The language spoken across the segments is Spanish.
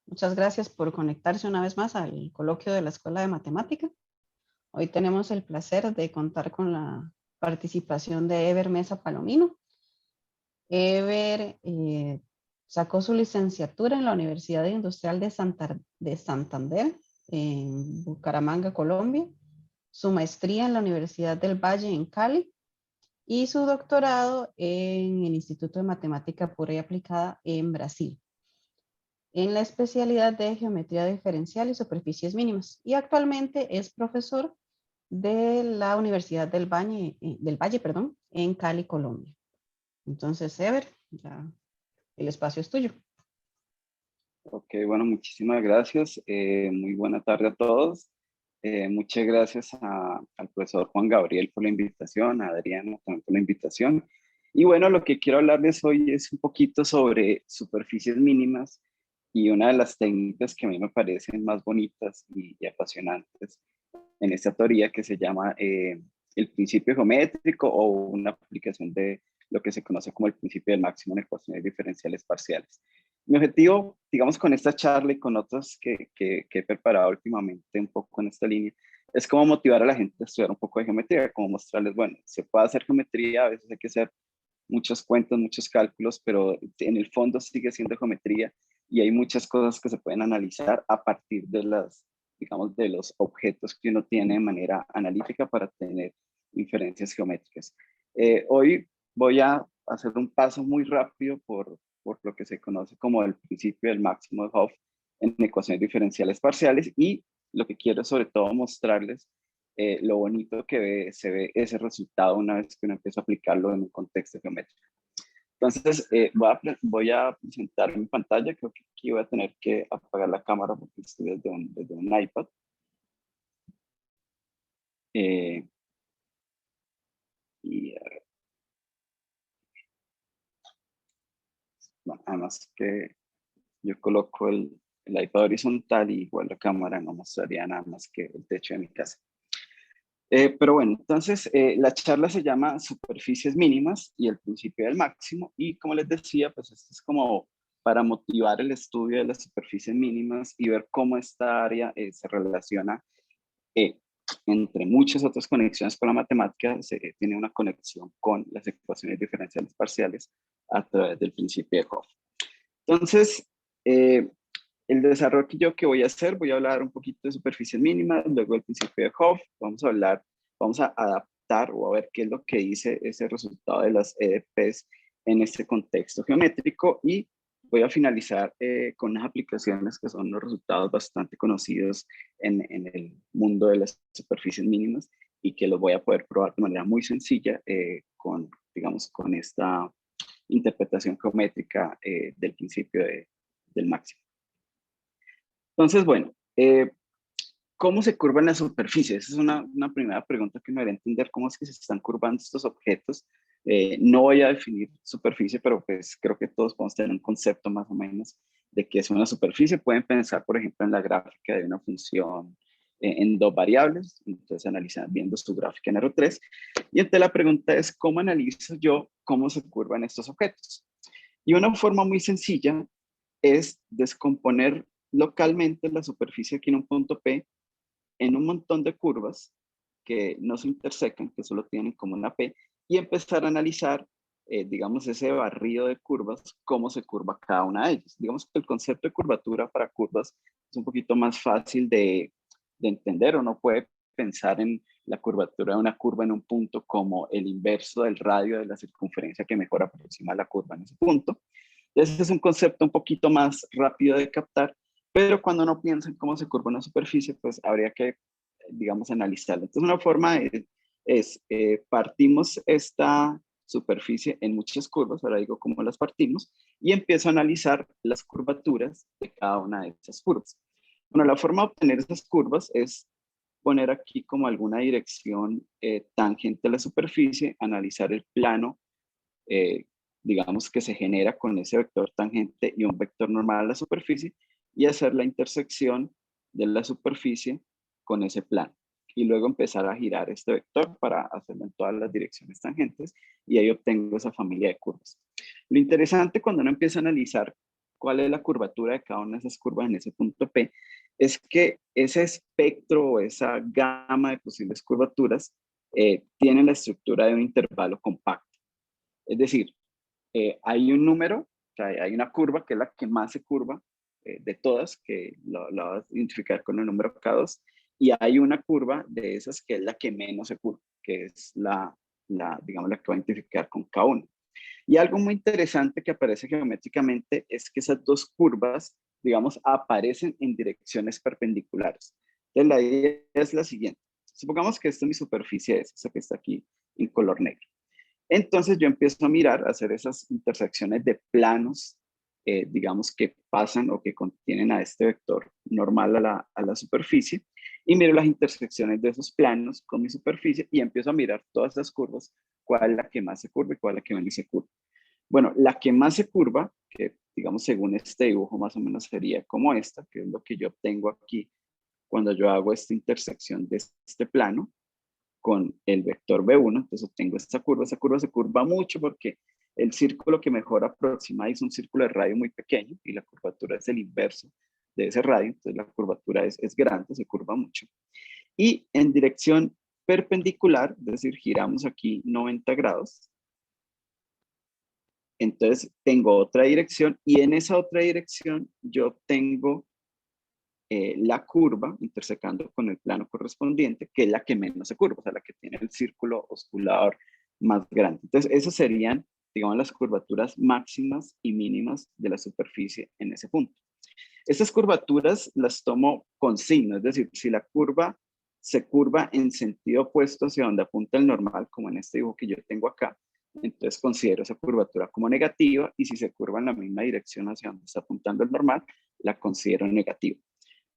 Muchas gracias por conectarse una vez más al coloquio de la Escuela de Matemática. Hoy tenemos el placer de contar con la participación de Ever Mesa Palomino. Ever sacó su licenciatura en la Universidad Industrial de Santander, en Bucaramanga, Colombia, su maestría en la Universidad del Valle, en Cali, y su doctorado en el Instituto de Matemática Pura y Aplicada en Brasil, en la especialidad de geometría diferencial y superficies mínimas. Y actualmente es profesor de la Universidad del Valle, en Cali, Colombia. Entonces, Ever, ya el espacio es tuyo. Ok, bueno, muchísimas gracias. Muy buena tarde a todos. Muchas gracias al profesor Juan Gabriel por la invitación, a Adriana también por la invitación. Y bueno, lo que quiero hablarles hoy es un poquito sobre superficies mínimas y una de las técnicas que a mí me parecen más bonitas y apasionantes en esta teoría que se llama el principio geométrico o una aplicación de lo que se conoce como el principio del máximo en ecuaciones diferenciales parciales. Mi objetivo, digamos, con esta charla y con otras que he preparado últimamente un poco en esta línea, es como motivar a la gente a estudiar un poco de geometría, como mostrarles, bueno, se puede hacer geometría, a veces hay que hacer muchos cuentos, muchos cálculos, pero en el fondo sigue siendo geometría y hay muchas cosas que se pueden analizar a partir de las, digamos, de los objetos que uno tiene de manera analítica para tener inferencias geométricas. Hoy voy a hacer un paso muy rápido por lo que se conoce como el principio del máximo de Hopf en ecuaciones diferenciales parciales y lo que quiero sobre todo mostrarles lo bonito se ve ese resultado una vez que uno empieza a aplicarlo en un contexto geométrico. Entonces, voy a presentar mi pantalla. Creo que aquí voy a tener que apagar la cámara porque estoy desde un iPad. Eh, y bueno, además que yo coloco el iPad horizontal y igual la cámara no mostraría nada más que el techo de mi casa. Pero bueno, entonces la charla se llama Superficies mínimas y el principio del máximo y como les decía, pues esto es como para motivar el estudio de las superficies mínimas y ver cómo esta área se relaciona eh, entre muchas otras conexiones con la matemática, tiene una conexión con las ecuaciones diferenciales parciales a través del principio de Hopf. Entonces, eh, el desarrollo que voy a hacer, voy a hablar un poquito de superficies mínimas, luego del principio de Hopf, vamos a adaptar o a ver qué es lo que dice ese resultado de las EDPs en este contexto geométrico y voy a finalizar con unas aplicaciones que son unos resultados bastante conocidos en el mundo de las superficies mínimas y que los voy a poder probar de manera muy sencilla digamos, con esta interpretación geométrica del principio del máximo. Entonces, bueno, ¿cómo se curvan las superficies? Esa es una primera pregunta que me haría entender cómo es que se están curvando estos objetos. No voy a definir superficie, pero pues creo que todos podemos tener un concepto más o menos de qué es una superficie. Pueden pensar, por ejemplo, en la gráfica de una función en dos variables, entonces analizan viendo su gráfica en R3. Y entonces la pregunta es, ¿cómo analizo yo cómo se curvan estos objetos? Y una forma muy sencilla es descomponer localmente la superficie aquí en un punto P en un montón de curvas que no se intersecan, que solo tienen como una P, y empezar a analizar, digamos, ese barrido de curvas, cómo se curva cada una de ellas. Digamos que el concepto de curvatura para curvas es un poquito más fácil de entender. Uno puede pensar en la curvatura de una curva en un punto como el inverso del radio de la circunferencia que mejor aproxima la curva en ese punto. Entonces es un concepto un poquito más rápido de captar, pero cuando uno piensa en cómo se curva una superficie, pues habría que, digamos, analizarla. Entonces una forma partimos esta superficie en muchas curvas, ahora digo cómo las partimos, y empiezo a analizar las curvaturas de cada una de esas curvas. Bueno, la forma de obtener esas curvas es poner aquí como alguna dirección tangente a la superficie, analizar el plano, eh, digamos que se genera con ese vector tangente y un vector normal a la superficie y hacer la intersección de la superficie con ese plano. Y luego empezar a girar este vector para hacerlo en todas las direcciones tangentes y ahí obtengo esa familia de curvas. Lo interesante cuando uno empieza a analizar cuál es la curvatura de cada una de esas curvas en ese punto P, es que ese espectro o esa gama de posibles curvaturas tiene la estructura de un intervalo compacto. Es decir, hay un número, o sea, hay una curva que es la que más se curva de todas, que la vas a identificar con el número K2, y hay una curva de esas que es la que menos se curva, que es digamos, la que va a identificar con K1. Y algo muy interesante que aparece geométricamente es que esas dos curvas, digamos, aparecen en direcciones perpendiculares. Entonces, la idea es la siguiente. Supongamos que esta es mi superficie, es esa que está aquí en color negro. Entonces yo empiezo a mirar, a hacer esas intersecciones de planos, digamos, que pasan o que contienen a este vector normal a la superficie, y miro las intersecciones de esos planos con mi superficie y empiezo a mirar todas las curvas, cuál es la que más se curva y cuál es la que menos se curva. Bueno, la que más se curva, que digamos según este dibujo más o menos sería como esta, que es lo que yo obtengo aquí cuando yo hago esta intersección de este plano con el vector B1, entonces obtengo esta curva se curva mucho porque el círculo que mejor aproxima es un círculo de radio muy pequeño y la curvatura es el inverso de ese radio, entonces la curvatura es grande, se curva mucho. Y en dirección perpendicular, es decir, giramos aquí 90 grados, entonces tengo otra dirección y en esa otra dirección yo tengo la curva intersecando con el plano correspondiente, que es la que menos se curva, o sea, la que tiene el círculo osculador más grande. Entonces, esas serían, digamos, las curvaturas máximas y mínimas de la superficie en ese punto. Estas curvaturas las tomo con signo, es decir, si la curva se curva en sentido opuesto hacia donde apunta el normal, como en este dibujo que yo tengo acá, entonces considero esa curvatura como negativa, y si se curva en la misma dirección hacia donde está apuntando el normal, la considero negativa.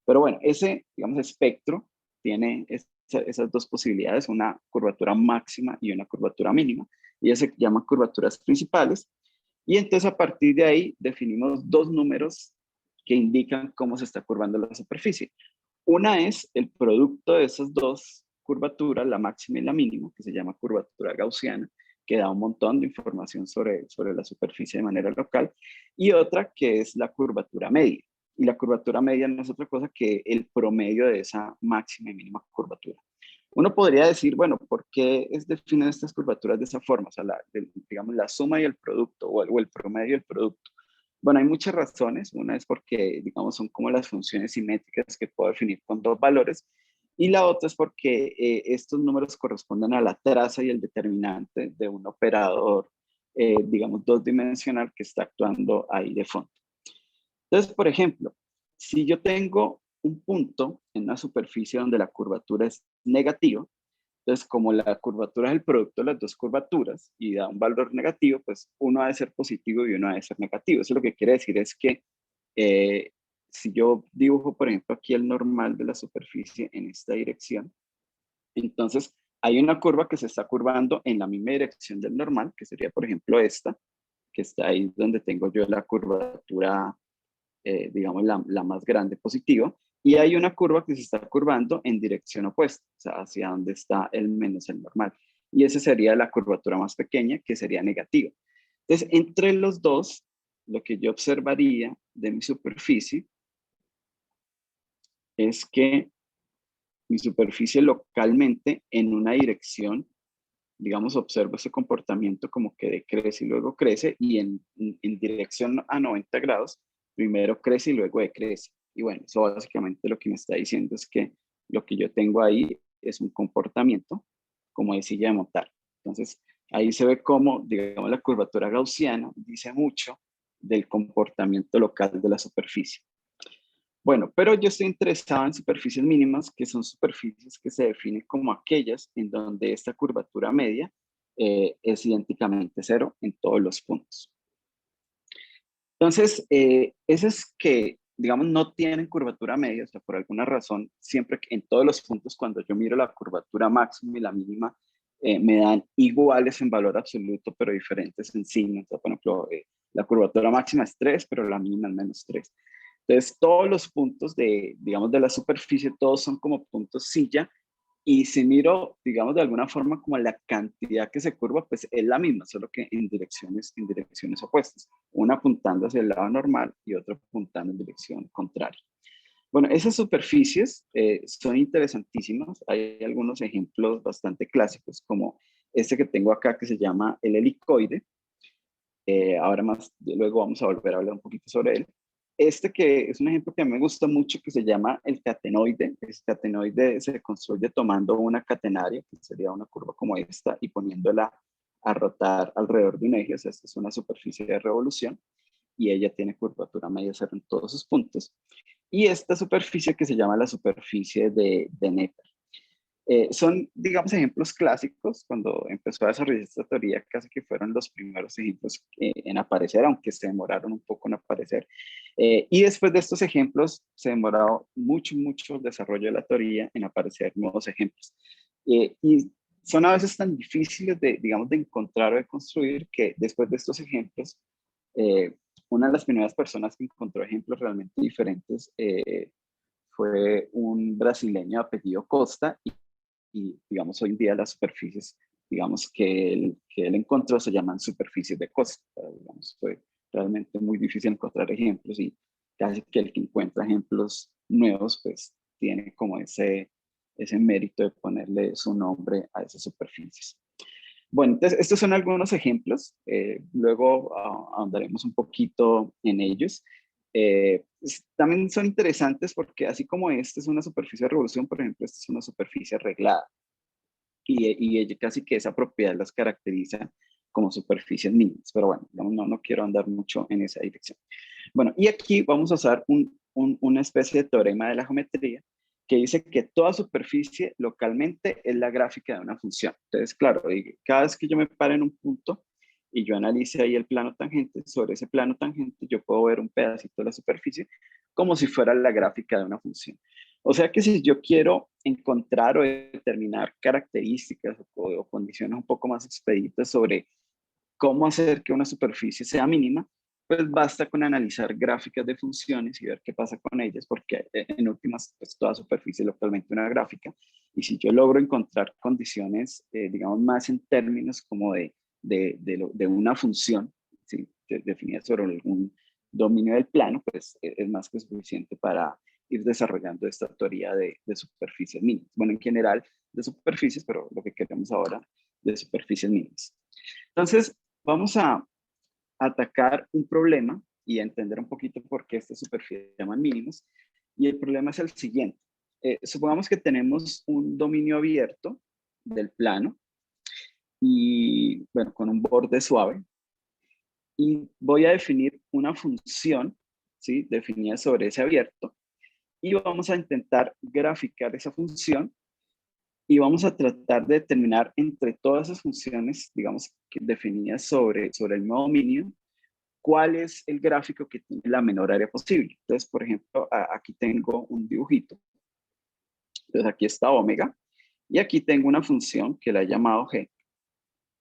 Pero bueno, ese, digamos, espectro tiene esas dos posibilidades, una curvatura máxima y una curvatura mínima, y ellas se llaman curvaturas principales. Y entonces a partir de ahí definimos dos números que indican cómo se está curvando la superficie. Una es el producto de esas dos curvaturas, la máxima y la mínima, que se llama curvatura gaussiana, que da un montón de información sobre la superficie de manera local, y otra que es la curvatura media. Y la curvatura media no es otra cosa que el promedio de esa máxima y mínima curvatura. Uno podría decir, bueno, ¿por qué definen estas curvaturas de esa forma? O sea, digamos, la suma y el producto, o el promedio y el producto. Bueno, hay muchas razones. Una es porque, digamos, son como las funciones simétricas que puedo definir con dos valores. Y la otra es porque estos números corresponden a la traza y el determinante de un operador, digamos, dos dimensional que está actuando ahí de fondo. Entonces, por ejemplo, si yo tengo un punto en una superficie donde la curvatura es negativa, entonces como la curvatura es el producto de las dos curvaturas y da un valor negativo, pues uno ha de ser positivo y uno ha de ser negativo. Eso lo que quiere decir es que eh, si yo dibujo, por ejemplo, aquí el normal de la superficie en esta dirección, entonces hay una curva que se está curvando en la misma dirección del normal, que sería, por ejemplo, esta, que está ahí donde tengo yo la curvatura, digamos, la más grande positiva, y hay una curva que se está curvando en dirección opuesta, o sea, hacia donde está el menos el normal. Y esa sería la curvatura más pequeña, que sería negativa. Entonces, entre los dos, lo que yo observaría de mi superficie es que mi superficie localmente en una dirección, digamos, observo ese comportamiento como que decrece y luego crece, y en dirección a 90 grados, primero crece y luego decrece. Y bueno, eso básicamente lo que me está diciendo es que lo que yo tengo ahí es un comportamiento como de silla de montar. Entonces, ahí se ve cómo, digamos, la curvatura gaussiana dice mucho del comportamiento local de la superficie. Bueno, pero yo estoy interesado en superficies mínimas, que son superficies que se definen como aquellas en donde esta curvatura media es idénticamente cero en todos los puntos. Entonces, esas que, digamos, no tienen curvatura media, o sea, por alguna razón, siempre en todos los puntos, cuando yo miro la curvatura máxima y la mínima, me dan iguales en valor absoluto, pero diferentes en signo. Entonces, por ejemplo, la curvatura máxima es 3, pero la mínima es menos 3. Entonces, todos los puntos digamos, de la superficie, todos son como puntos silla Y si miro, digamos, de alguna forma como la cantidad que se curva, pues es la misma, solo que en direcciones opuestas. Una apuntando hacia el lado normal y otra apuntando en dirección contraria. Bueno, esas superficies son interesantísimas. Hay algunos ejemplos bastante clásicos, como este que tengo acá que se llama el helicoide. Ahora más, luego vamos a volver a hablar un poquito sobre él. Este que es un ejemplo que a mí me gusta mucho, que se llama el catenoide. El catenoide se construye tomando una catenaria, que sería una curva como esta, y poniéndola a rotar alrededor de un eje. O sea, esta es una superficie de revolución y ella tiene curvatura media cero en todos sus puntos. Y esta superficie que se llama la superficie de Neper. Son, digamos, ejemplos clásicos. Cuando empezó a desarrollar esta teoría, casi que fueron los primeros ejemplos en aparecer, aunque se demoraron un poco en aparecer. Y después de estos ejemplos, se demoró mucho, mucho el desarrollo de la teoría en aparecer nuevos ejemplos. Y son a veces tan difíciles de, digamos, de encontrar o de construir que después de estos ejemplos, eh, una de las primeras personas que encontró ejemplos realmente diferentes fue un brasileño de apellido Costa y, digamos, hoy en día las superficies, digamos, que él encontró se llaman superficies de Costa. Digamos, fue realmente muy difícil encontrar ejemplos y casi que el que encuentra ejemplos nuevos, pues tiene como ese mérito de ponerle su nombre a esas superficies. Bueno, entonces estos son algunos ejemplos, luego ahondaremos un poquito en ellos. También son interesantes porque así como esta es una superficie de revolución, por ejemplo, esta es una superficie arreglada y ella casi que esa propiedad las caracteriza como superficies mínimas, pero bueno, no quiero andar mucho en esa dirección. Bueno, y aquí vamos a usar una especie de teorema de la geometría que dice que toda superficie localmente es la gráfica de una función. Entonces, claro, cada vez que yo me pare en un punto y yo analice ahí el plano tangente, sobre ese plano tangente yo puedo ver un pedacito de la superficie como si fuera la gráfica de una función. O sea que si yo quiero encontrar o determinar características o condiciones un poco más expeditas sobre cómo hacer que una superficie sea mínima, pues basta con analizar gráficas de funciones y ver qué pasa con ellas, porque en últimas, pues toda superficie es localmente una gráfica. Y si yo logro encontrar condiciones, digamos, más en términos como de una función, ¿sí? Definida sobre algún dominio del plano, pues es más que suficiente para ir desarrollando esta teoría de superficies mínimas. Bueno, en general de superficies, pero lo que queremos ahora de superficies mínimas. Entonces, vamos a atacar un problema y a entender un poquito por qué estas superficies se llaman mínimos. Y el problema es el siguiente. Supongamos que tenemos un dominio abierto del plano y, bueno, con un borde suave. Y voy a definir una función, ¿sí? Definida sobre ese abierto. Y vamos a intentar graficar esa función y vamos a tratar de determinar entre todas esas funciones, digamos, que definidas sobre el nuevo dominio, cuál es el gráfico que tiene la menor área posible. Entonces, por ejemplo, aquí tengo un dibujito. Entonces, aquí está omega. Y aquí tengo una función que la he llamado g.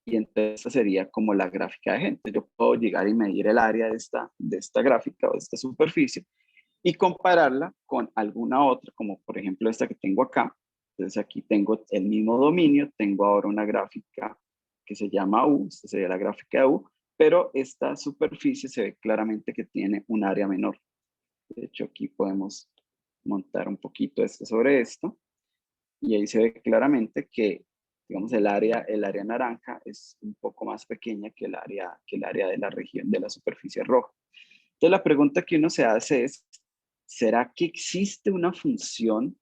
Y entonces esta sería como la gráfica de g. Entonces, yo puedo llegar y medir el área de esta gráfica o de esta superficie y compararla con alguna otra, como por ejemplo esta que tengo acá. Entonces, aquí tengo el mismo dominio. Tengo ahora una gráfica que se llama U. Esta sería la gráfica de U. Pero esta superficie se ve claramente que tiene un área menor. De hecho, aquí podemos montar un poquito esto sobre esto y ahí se ve claramente que, digamos, el área naranja es un poco más pequeña que el área de la región de la superficie roja. Entonces, la pregunta que uno se hace es, ¿será que existe una función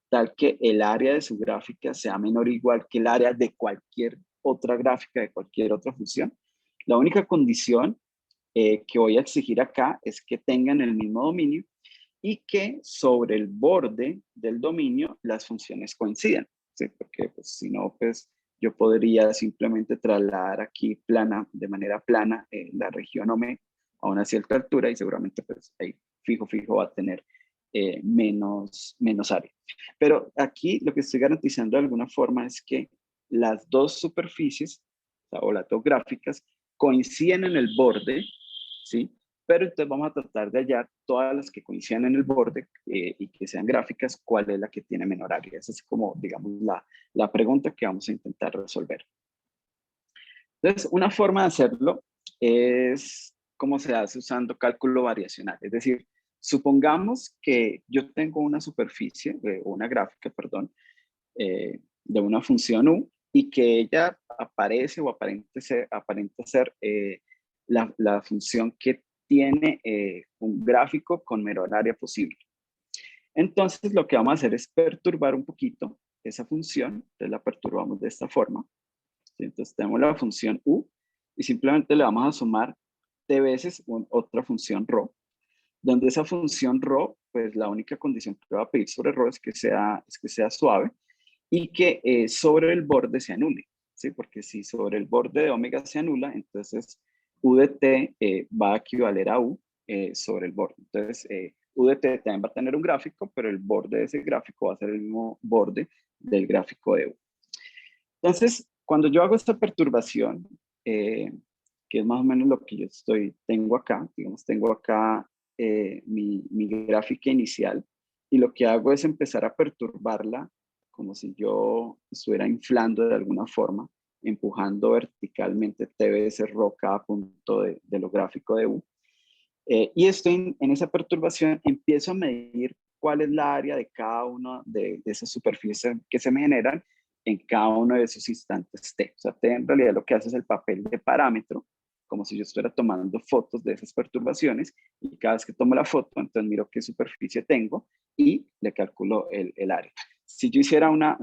tal que el área de su gráfica sea menor o igual que el área de cualquier otra gráfica, de cualquier otra función? La única condición que voy a exigir acá es que tengan el mismo dominio y que sobre el borde del dominio las funciones coincidan, ¿sí? Porque pues, si no, pues yo podría simplemente trasladar aquí de manera plana la región OME a una cierta altura y seguramente pues ahí fijo va a tener menos área. Pero aquí lo que estoy garantizando de alguna forma es que las dos superficies o las dos gráficas coinciden en el borde, ¿sí? pero entonces vamos a tratar de hallar todas las que coincidan en el borde y que sean gráficas, cuál es la que tiene menor área. Esa es como, digamos, la pregunta que vamos a intentar resolver. Entonces, una forma de hacerlo es como se hace usando cálculo variacional. Es decir, supongamos que yo tengo una superficie, o una gráfica, perdón, de una función u y que ella aparece o aparente ser la función que tiene un gráfico con menor área posible. Entonces, lo que vamos a hacer es perturbar un poquito esa función. Entonces, la perturbamos de esta forma. ¿Sí? Entonces, tenemos la función u y simplemente le vamos a sumar t veces otra función ρ, donde esa función ρ, pues la única condición que va a pedir sobre ρ es que sea suave y que sobre el borde se anule, ¿sí? Porque si sobre el borde de omega se anula, entonces u de t va a equivaler a u sobre el borde. Entonces, u de t también va a tener un gráfico, pero el borde de ese gráfico va a ser el mismo borde del gráfico de u. Entonces, cuando yo hago esta perturbación, que es más o menos lo que yo tengo acá, digamos, tengo acá mi gráfica inicial, y lo que hago es empezar a perturbarla como si yo estuviera inflando de alguna forma, empujando verticalmente t veces ρ cada punto de lo gráfico de u. Y estoy en esa perturbación, empiezo a medir cuál es la área de cada una de esas superficies que se me generan en cada uno de esos instantes t. O sea, t en realidad lo que hace es el papel de parámetro, como si yo estuviera tomando fotos de esas perturbaciones, y cada vez que tomo la foto, entonces miro qué superficie tengo y le calculo el área. Si yo hiciera una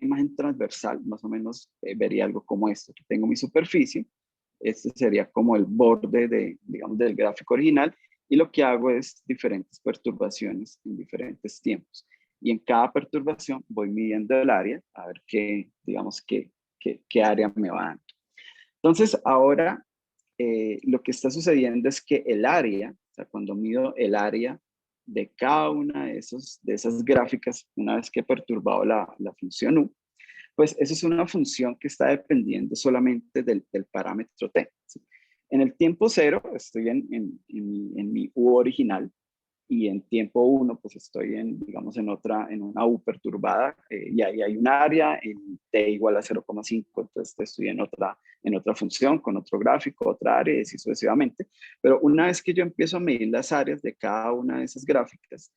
imagen transversal, más o menos vería algo como esto. Aquí tengo mi superficie, este sería como el borde digamos, del gráfico original, y lo que hago es diferentes perturbaciones en diferentes tiempos. Y en cada perturbación voy midiendo el área a ver digamos, qué área me va dando. Entonces, ahora lo que está sucediendo es que el área, o sea, cuando mido el área de cada una de esas gráficas, una vez que he perturbado la función u, pues eso es una función que está dependiendo solamente del parámetro t. ¿Sí? En el tiempo 0 estoy en mi u original, y en tiempo 1 pues estoy digamos, en una u perturbada, y ahí hay un área en t igual a 0,5, entonces estoy en otra función, con otro gráfico, otra área, y así sucesivamente. Pero una vez que yo empiezo a medir las áreas de cada una de esas gráficas,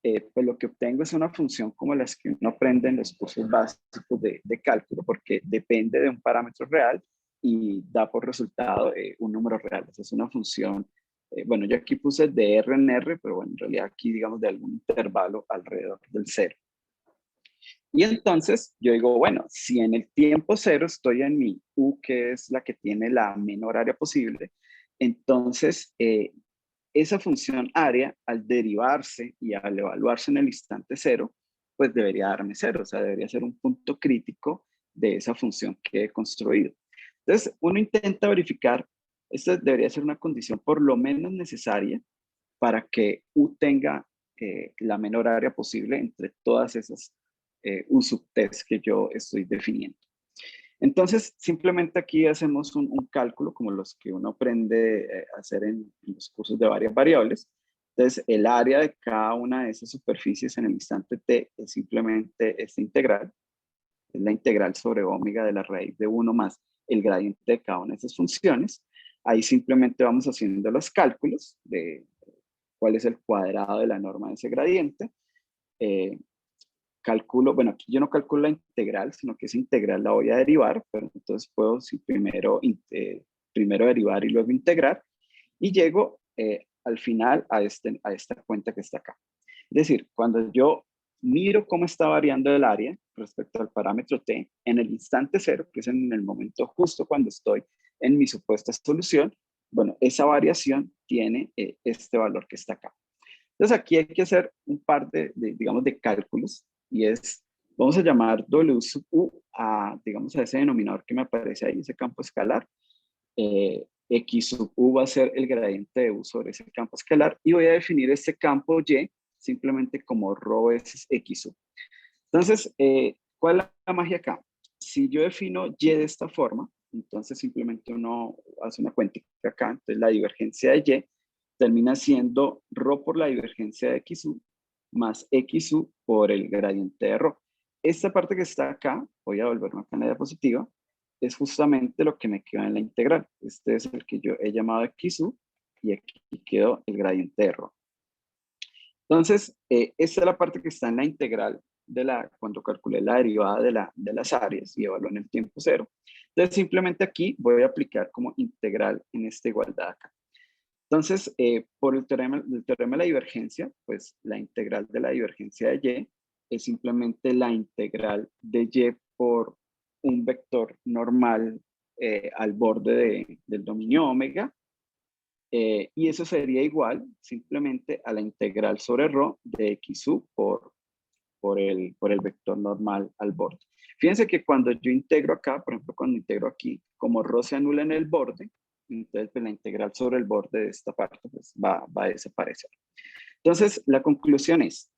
pues lo que obtengo es una función como las que uno aprende en los cursos básicos de cálculo, porque depende de un parámetro real y da por resultado un número real. Esa es una función, bueno, yo aquí puse de R en R, pero bueno, en realidad aquí digamos de algún intervalo alrededor del 0. Y entonces yo digo, bueno, si en el tiempo 0 estoy en mi U, que es la que tiene la menor área posible, entonces esa función área, al derivarse y al evaluarse en el instante 0, pues debería darme 0, o sea, debería ser un punto crítico de esa función que he construido. Entonces, uno intenta verificar, esta debería ser una condición por lo menos necesaria para que U tenga la menor área posible entre todas esas U subtest que yo estoy definiendo. Entonces, simplemente aquí hacemos un cálculo como los que uno aprende a hacer en los cursos de varias variables. Entonces, el área de cada una de esas superficies en el instante t es simplemente esta integral. Es la integral sobre omega de la raíz de 1 más el gradiente de cada una de esas funciones. Ahí simplemente vamos haciendo los cálculos de cuál es el cuadrado de la norma de ese gradiente. Calculo, bueno, aquí yo no calculo la integral, sino que esa integral la voy a derivar, pero entonces puedo primero derivar y luego integrar, y llego al final a esta cuenta que está acá. Es decir, cuando yo miro cómo está variando el área respecto al parámetro t en el instante 0, que es en el momento justo cuando estoy en mi supuesta solución, bueno, esa variación tiene este valor que está acá. Entonces aquí hay que hacer un par digamos, de cálculos, y vamos a llamar W sub U digamos, a ese denominador que me aparece ahí, ese campo escalar. X sub U va a ser el gradiente de U sobre ese campo escalar, y voy a definir este campo Y simplemente como ρ veces X sub. Entonces, ¿cuál es la magia acá? Si yo defino Y de esta forma, entonces simplemente uno hace una cuenta acá, entonces la divergencia de Y termina siendo ρ por la divergencia de XU más XU por el gradiente de ρ. Esta parte que está acá, voy a volverme acá en la diapositiva, es justamente lo que me quedó en la integral. Este es el que yo he llamado XU y aquí quedó el gradiente de ρ. Entonces, esta es la parte que está en la integral cuando calculé la derivada de las áreas y evalué en el tiempo cero. Entonces, simplemente aquí voy a aplicar como integral en esta igualdad acá. Entonces, por el teorema de la divergencia, pues la integral de la divergencia de Y es simplemente la integral de Y por un vector normal al borde del dominio omega. Y eso sería igual simplemente a la integral sobre ρ de XU por el vector normal al borde. Fíjense que cuando yo integro acá, por ejemplo, cuando integro aquí, como ρ se anula en el borde, entonces pues, la integral sobre el borde de esta parte pues, va a desaparecer. Entonces, la conclusión es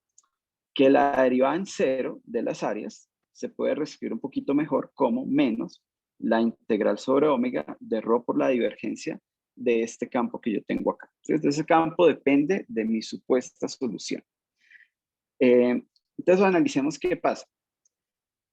que la derivada en cero de las áreas se puede reescribir un poquito mejor como menos la integral sobre omega de ρ por la divergencia de este campo que yo tengo acá. Entonces, ese campo depende de mi supuesta solución. Entonces, analicemos qué pasa.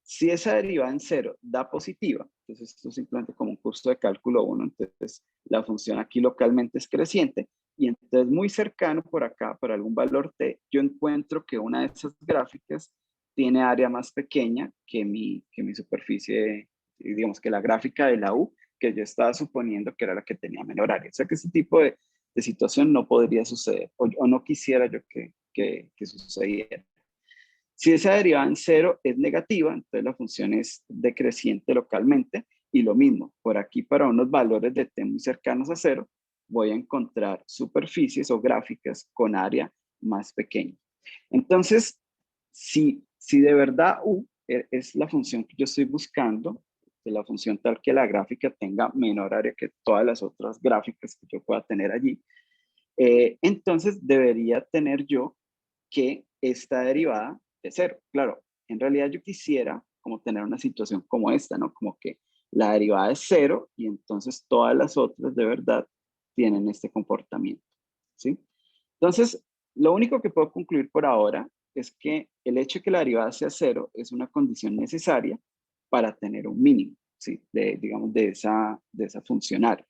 Si esa derivada en cero da positiva, entonces esto es simplemente como un curso de cálculo 1, entonces la función aquí localmente es creciente, y entonces muy cercano por acá, por algún valor t, yo encuentro que una de esas gráficas tiene área más pequeña que mi superficie, digamos que la gráfica de la U, que yo estaba suponiendo que era la que tenía menor área. O sea que ese tipo de situación no podría suceder, o no quisiera yo que sucediera. Si esa derivada en cero es negativa, entonces la función es decreciente localmente, y lo mismo, por aquí para unos valores de t muy cercanos a cero, voy a encontrar superficies o gráficas con área más pequeña. Entonces, si de verdad U es la función que yo estoy buscando, de la función tal que la gráfica tenga menor área que todas las otras gráficas que yo pueda tener allí, entonces debería tener yo que esta derivada de cero. Claro, en realidad yo quisiera como tener una situación como esta, ¿no? Como que la derivada es cero y entonces todas las otras de verdad tienen este comportamiento, ¿sí? Entonces, lo único que puedo concluir por ahora es que el hecho de que la derivada sea cero es una condición necesaria para tener un mínimo, ¿sí? Digamos, de esa funcional.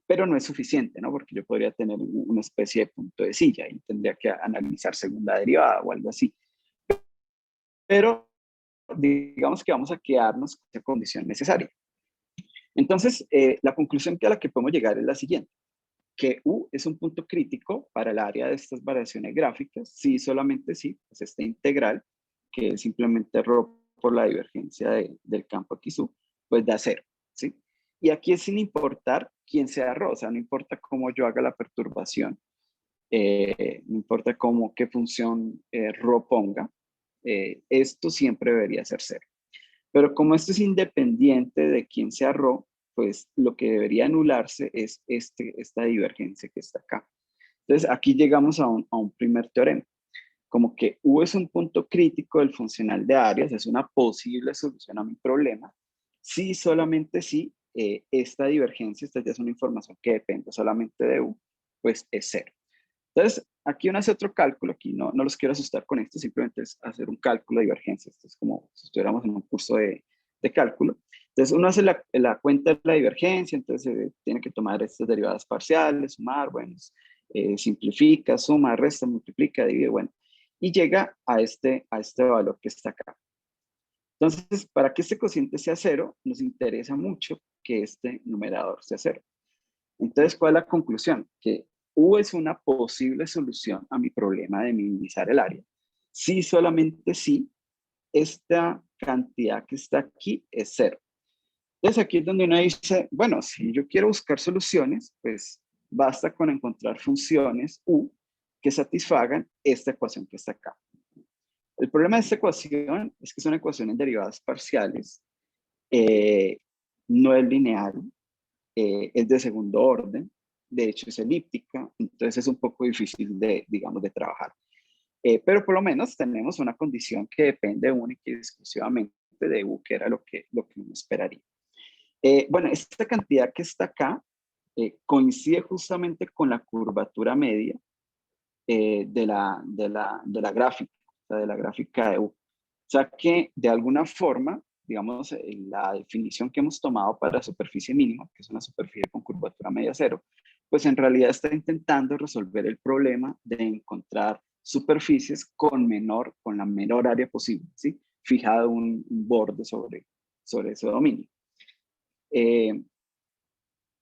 Pero no es suficiente, ¿no? Porque yo podría tener una especie de punto de silla y tendría que analizar segunda derivada o algo así. Pero digamos que vamos a quedarnos con esa condición necesaria. Entonces, la conclusión a la que podemos llegar es la siguiente, que U es un punto crítico para el área de estas variaciones gráficas, si solamente si, pues esta integral, que es simplemente ρ por la divergencia del campo XU, pues da cero, ¿sí? Y aquí es sin importar quién sea ρ, o sea, no importa cómo yo haga la perturbación, no importa qué función ρ ponga, esto siempre debería ser cero. Pero como esto es independiente de quién sea ρ, pues lo que debería anularse es esta divergencia que está acá. Entonces aquí llegamos a un primer teorema. Como que U es un punto crítico del funcional de áreas, es una posible solución a mi problema, si solamente si esta divergencia, esta ya es una información que depende solamente de U, pues es cero. Entonces, aquí uno hace otro cálculo, aquí no los quiero asustar con esto, simplemente es hacer un cálculo de divergencia. Esto es como si estuviéramos en un curso de cálculo. Entonces, uno hace la cuenta de la divergencia, entonces tiene que tomar estas derivadas parciales, sumar, bueno, simplifica, suma, resta, multiplica, divide, bueno, y llega a este valor que está acá. Entonces, para que este cociente sea cero, nos interesa mucho que este numerador sea cero. Entonces, ¿cuál es la conclusión? Que U es una posible solución a mi problema de minimizar el área. Si solamente si esta cantidad que está aquí es cero. Entonces aquí es donde uno dice, bueno, si yo quiero buscar soluciones, pues basta con encontrar funciones U que satisfagan esta ecuación que está acá. El problema de esta ecuación es que son ecuaciones derivadas parciales, no es lineal, es de segundo orden, de hecho es elíptica, entonces es un poco difícil digamos, de trabajar. Pero por lo menos tenemos una condición que depende única y exclusivamente de U, que era lo que uno esperaría. Bueno, esta cantidad que está acá coincide justamente con la curvatura media de la gráfica, o sea, de la gráfica de U. O sea que de alguna forma, digamos, la definición que hemos tomado para superficie mínima, que es una superficie con curvatura media cero, pues en realidad está intentando resolver el problema de encontrar superficies con la menor área posible, ¿sí? Fijado un borde sobre ese dominio.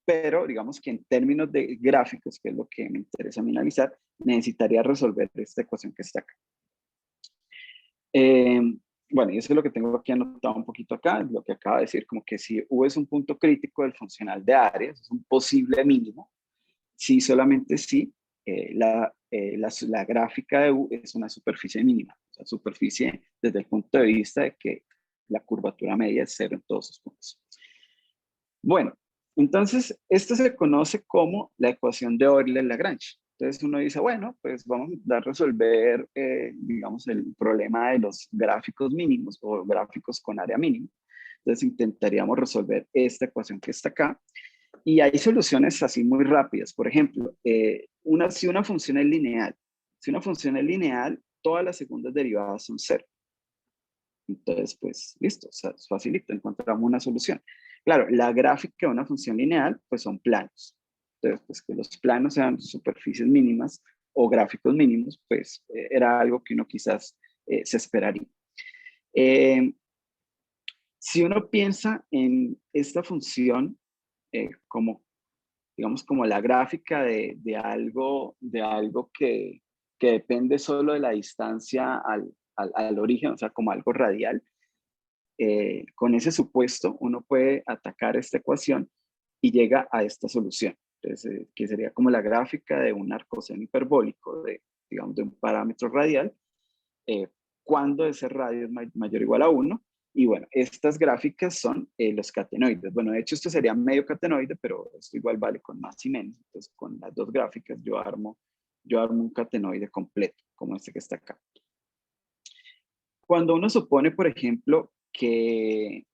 Pero digamos que en términos de gráficos, que es lo que me interesa a mí analizar, necesitaría resolver esta ecuación que está acá. Bueno, y eso es lo que tengo aquí anotado un poquito acá, es lo que acaba de decir, como que si U es un punto crítico del funcional de áreas, es un posible mínimo, si solamente si la gráfica de U es una superficie mínima, o sea, superficie desde el punto de vista de que la curvatura media es cero en todos sus puntos. Bueno, entonces esto se conoce como la ecuación de Euler-Lagrange. Entonces uno dice, bueno, pues vamos a resolver, digamos, el problema de los gráficos mínimos o gráficos con área mínima. Entonces intentaríamos resolver esta ecuación que está acá. Y hay soluciones así muy rápidas. Por ejemplo, si una función es lineal, todas las segundas derivadas son cero. Entonces, pues, listo, o sea, es facilito, encontramos una solución. Claro, la gráfica de una función lineal, pues son planos. Entonces, pues que los planos sean superficies mínimas o gráficos mínimos, pues era algo que uno quizás se esperaría. Si uno piensa en esta función como, digamos, como la gráfica de algo que depende solo de la distancia al origen, o sea, como algo radial, con ese supuesto uno puede atacar esta ecuación y llega a esta solución. Entonces, que sería como la gráfica de un arcoseno hiperbólico, digamos, de un parámetro radial, cuando ese radio es mayor o igual a 1. Y bueno, estas gráficas son los catenoides. Bueno, de hecho esto sería medio catenoide, pero esto igual vale con más y menos. Entonces, con las dos gráficas yo armo un catenoide completo, como este que está acá. Cuando uno supone, por ejemplo, que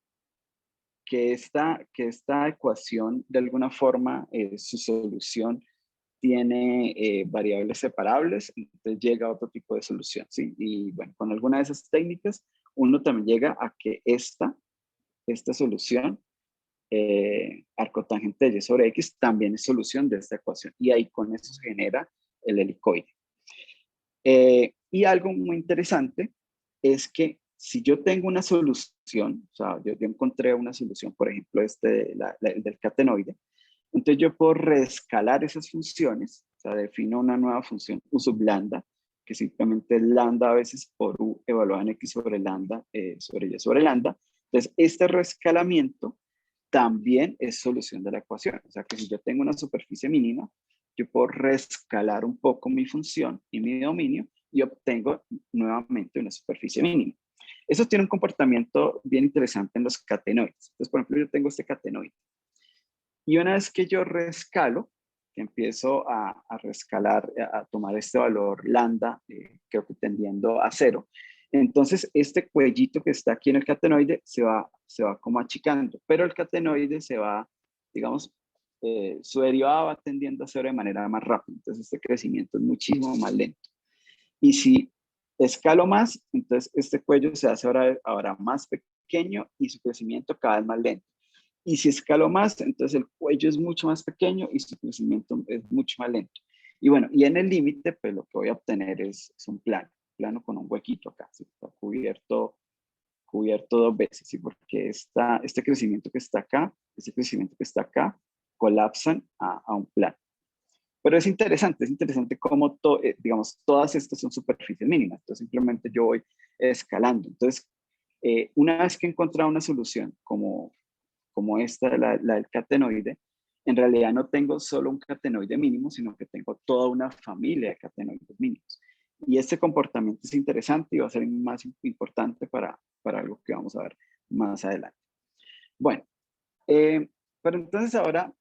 esta ecuación, de alguna forma, su solución tiene variables separables, entonces llega a otro tipo de solución, ¿sí? Y bueno, con alguna de esas técnicas, uno también llega a que esta solución, arcotangente de y sobre x, también es solución de esta ecuación. Y ahí con eso se genera el helicoide. Y algo muy interesante es que si yo tengo una solución, o sea, yo encontré una solución, por ejemplo, del catenoide, entonces yo puedo reescalar esas funciones, o sea, defino una nueva función U sub lambda, que simplemente es lambda a veces por U evaluada en X sobre lambda, sobre Y sobre lambda. Entonces, este reescalamiento también es solución de la ecuación. O sea, que si yo tengo una superficie mínima, yo puedo reescalar un poco mi función y mi dominio y obtengo nuevamente una superficie mínima. Eso tiene un comportamiento bien interesante en los catenoides. Entonces, por ejemplo, yo tengo este catenoide. Y una vez que yo reescalo, que empiezo a reescalar, a tomar este valor lambda, creo que tendiendo a 0, entonces este cuellito que está aquí en el catenoide se va como achicando, pero el catenoide se va, digamos, su derivada va tendiendo a 0 de manera más rápida, entonces este crecimiento es muchísimo más lento. Y si escalo más, entonces este cuello se hace ahora más pequeño y su crecimiento cada vez más lento. Y si escalo más, entonces el cuello es mucho más pequeño y su crecimiento es mucho más lento. Y bueno, y en el límite, pues lo que voy a obtener es un plano con un huequito acá, ¿sí? Está cubierto dos veces, ¿sí? Porque este crecimiento que está acá, este crecimiento que está acá, colapsan a un plano. Pero es interesante cómo, digamos, todas estas son superficies mínimas. Entonces simplemente yo voy escalando. Entonces, una vez que he encontrado una solución como esta, la del catenoide, en realidad no tengo solo un catenoide mínimo, sino que tengo toda una familia de catenoides mínimos. Y este comportamiento es interesante y va a ser más importante para algo que vamos a ver más adelante. Bueno, pero entonces ahora,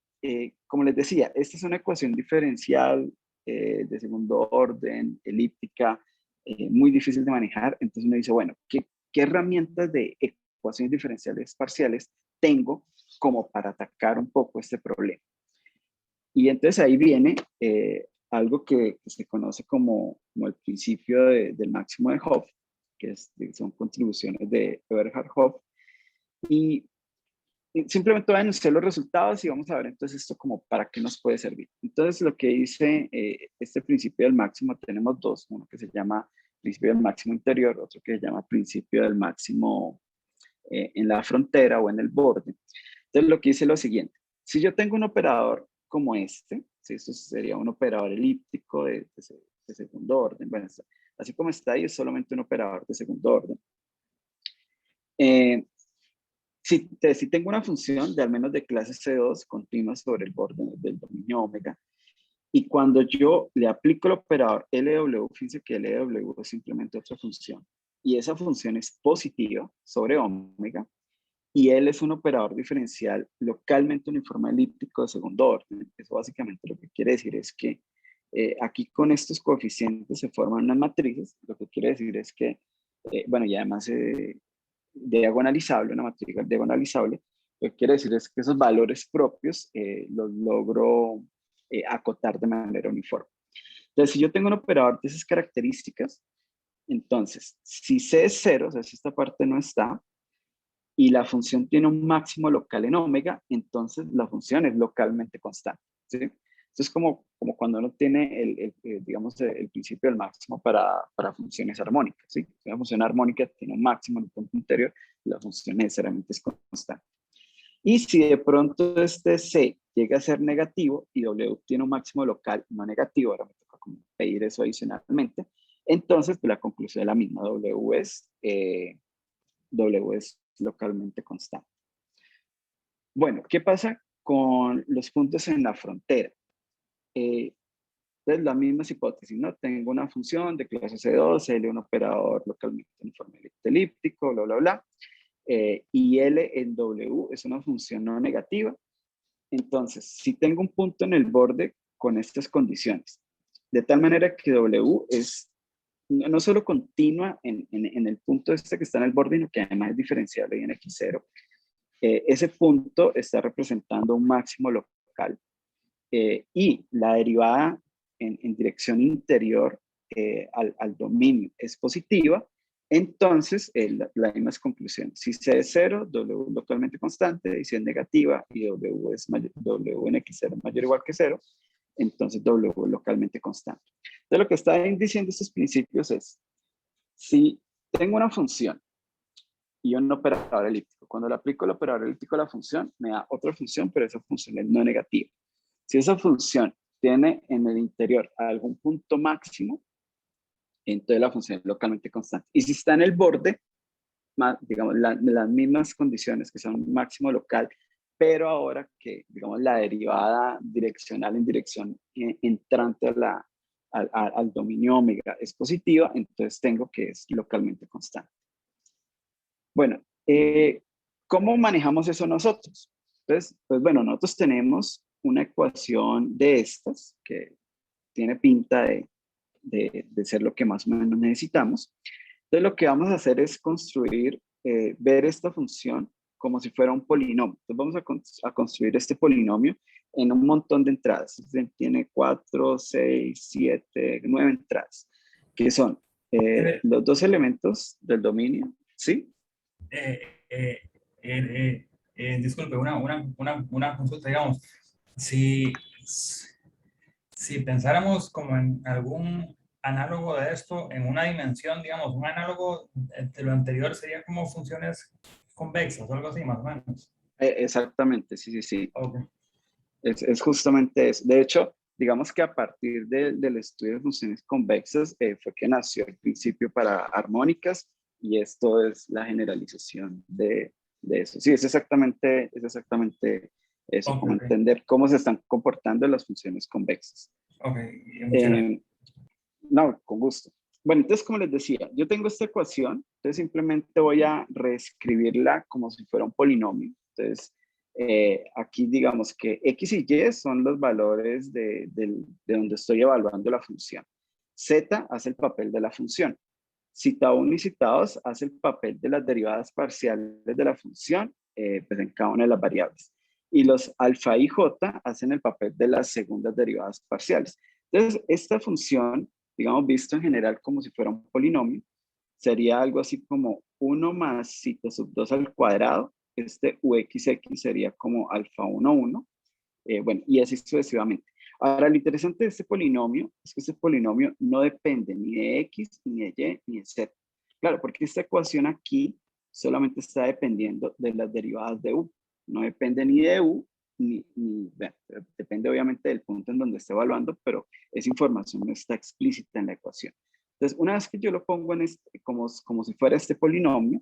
como les decía, esta es una ecuación diferencial de segundo orden, elíptica, muy difícil de manejar. Entonces uno dice, bueno, ¿qué herramientas de ecuaciones diferenciales parciales tengo como para atacar un poco este problema? Y entonces ahí viene algo que se conoce como el principio del máximo de Hopf, son contribuciones de Eberhard Hopf. Y simplemente voy a anunciar los resultados y vamos a ver entonces esto como para qué nos puede servir. Entonces lo que dice este principio del máximo, tenemos dos, uno que se llama principio del máximo interior, otro que se llama principio del máximo en la frontera o en el borde. Entonces lo que dice es lo siguiente: si yo tengo un operador como este, ¿sí? Esto sería un operador elíptico de segundo orden, bueno, así como está ahí, es solamente un operador de segundo orden. Si tengo una función de al menos de clase C2 continua sobre el borde del dominio omega, y cuando yo le aplico el operador LW, fíjense que LW es simplemente otra función, y esa función es positiva sobre omega, y L es un operador diferencial localmente uniforme elíptico de segundo orden. Eso básicamente lo que quiere decir es que aquí con estos coeficientes se forman unas matrices. Lo que quiere decir es que, bueno, y además diagonalizable, una matriz diagonalizable, lo que quiere decir es que esos valores propios los logro acotar de manera uniforme. Entonces, si yo tengo un operador de esas características, entonces, si C es 0, o sea, si esta parte no está, y la función tiene un máximo local en omega, entonces la función es localmente constante, ¿sí? Esto es como cuando uno tiene digamos, el principio del máximo para funciones armónicas, ¿sí? Una función armónica tiene un máximo en un punto interior, la función necesariamente es constante. Y si de pronto este C llega a ser negativo y W tiene un máximo local no negativo, ahora me toca pedir eso adicionalmente, entonces pues, la conclusión es la misma, W es localmente constante. Bueno, ¿qué pasa con los puntos en la frontera? Entonces, las mismas hipótesis, ¿no? Tengo una función de clase C2, L un operador localmente uniforme elíptico, bla, bla, bla. Y L en W es una función no negativa. Entonces, si tengo un punto en el borde con estas condiciones, de tal manera que W es no solo continua en el punto este que está en el borde, sino que además es diferenciable en X0. Ese punto está representando un máximo local y la derivada en dirección interior al dominio es positiva. Entonces, las mismas conclusiones. Si C es 0, W localmente constante, y si es negativa y W en X0 es mayor o igual que 0, entonces W localmente constante. Entonces, lo que están diciendo estos principios es, si tengo una función y un operador elíptico, cuando le aplico el operador elíptico a la función, me da otra función, pero esa función es no negativa. Si esa función tiene en el interior algún punto máximo, entonces la función es localmente constante. Y si está en el borde, digamos, las mismas condiciones que son máximo local, pero ahora que, digamos, la derivada direccional en dirección entrante al dominio omega es positiva, entonces tengo que es localmente constante. Bueno, ¿cómo manejamos eso nosotros? Entonces, pues bueno, nosotros tenemos una ecuación de estas que tiene pinta de ser lo que más o menos necesitamos. Entonces, lo que vamos a hacer es construir, ver esta función como si fuera un polinomio. Entonces, vamos a construir este polinomio en un montón de entradas. Entonces, tiene 4, 6, 7, 9 entradas, que son los dos elementos del dominio, ¿sí? Eh, eh, Disculpe, una consulta, digamos, si, si pensáramos como en algún análogo de esto en una dimensión, digamos, un análogo de lo anterior sería como funciones convexas o algo así, más o menos. Exactamente, sí, sí, sí. Okay. Es justamente eso. De hecho, digamos que a partir del estudio de funciones convexas fue que nació el principio para armónicas y esto es la generalización de eso. Sí, es exactamente eso, Okay, como okay. entender cómo se están comportando las funciones convexas. Okay, muchas gracias. No, con gusto. Bueno, entonces, como les decía, yo tengo esta ecuación, entonces simplemente voy a reescribirla como si fuera un polinomio. Entonces, aquí digamos que X y Y son los valores de donde estoy evaluando la función. Z hace el papel de la función. Zeta 1 y zeta 2 hace el papel de las derivadas parciales de la función, pues en cada una de las variables. y los alfa y j hacen el papel de las segundas derivadas parciales. Entonces, esta función, digamos, visto en general como si fuera un polinomio, sería algo así como 1 más cita sub 2 al cuadrado. Este uxx sería como alfa 1, 1. Bueno, y así sucesivamente. Ahora, lo interesante de este polinomio es que este polinomio no depende ni de x, ni de y, ni de z. Claro, porque esta ecuación aquí solamente está dependiendo de las derivadas de u. No depende ni de u, bueno, depende obviamente del punto en donde esté evaluando, pero esa información no está explícita en la ecuación. Entonces, una vez que yo lo pongo en como si fuera este polinomio,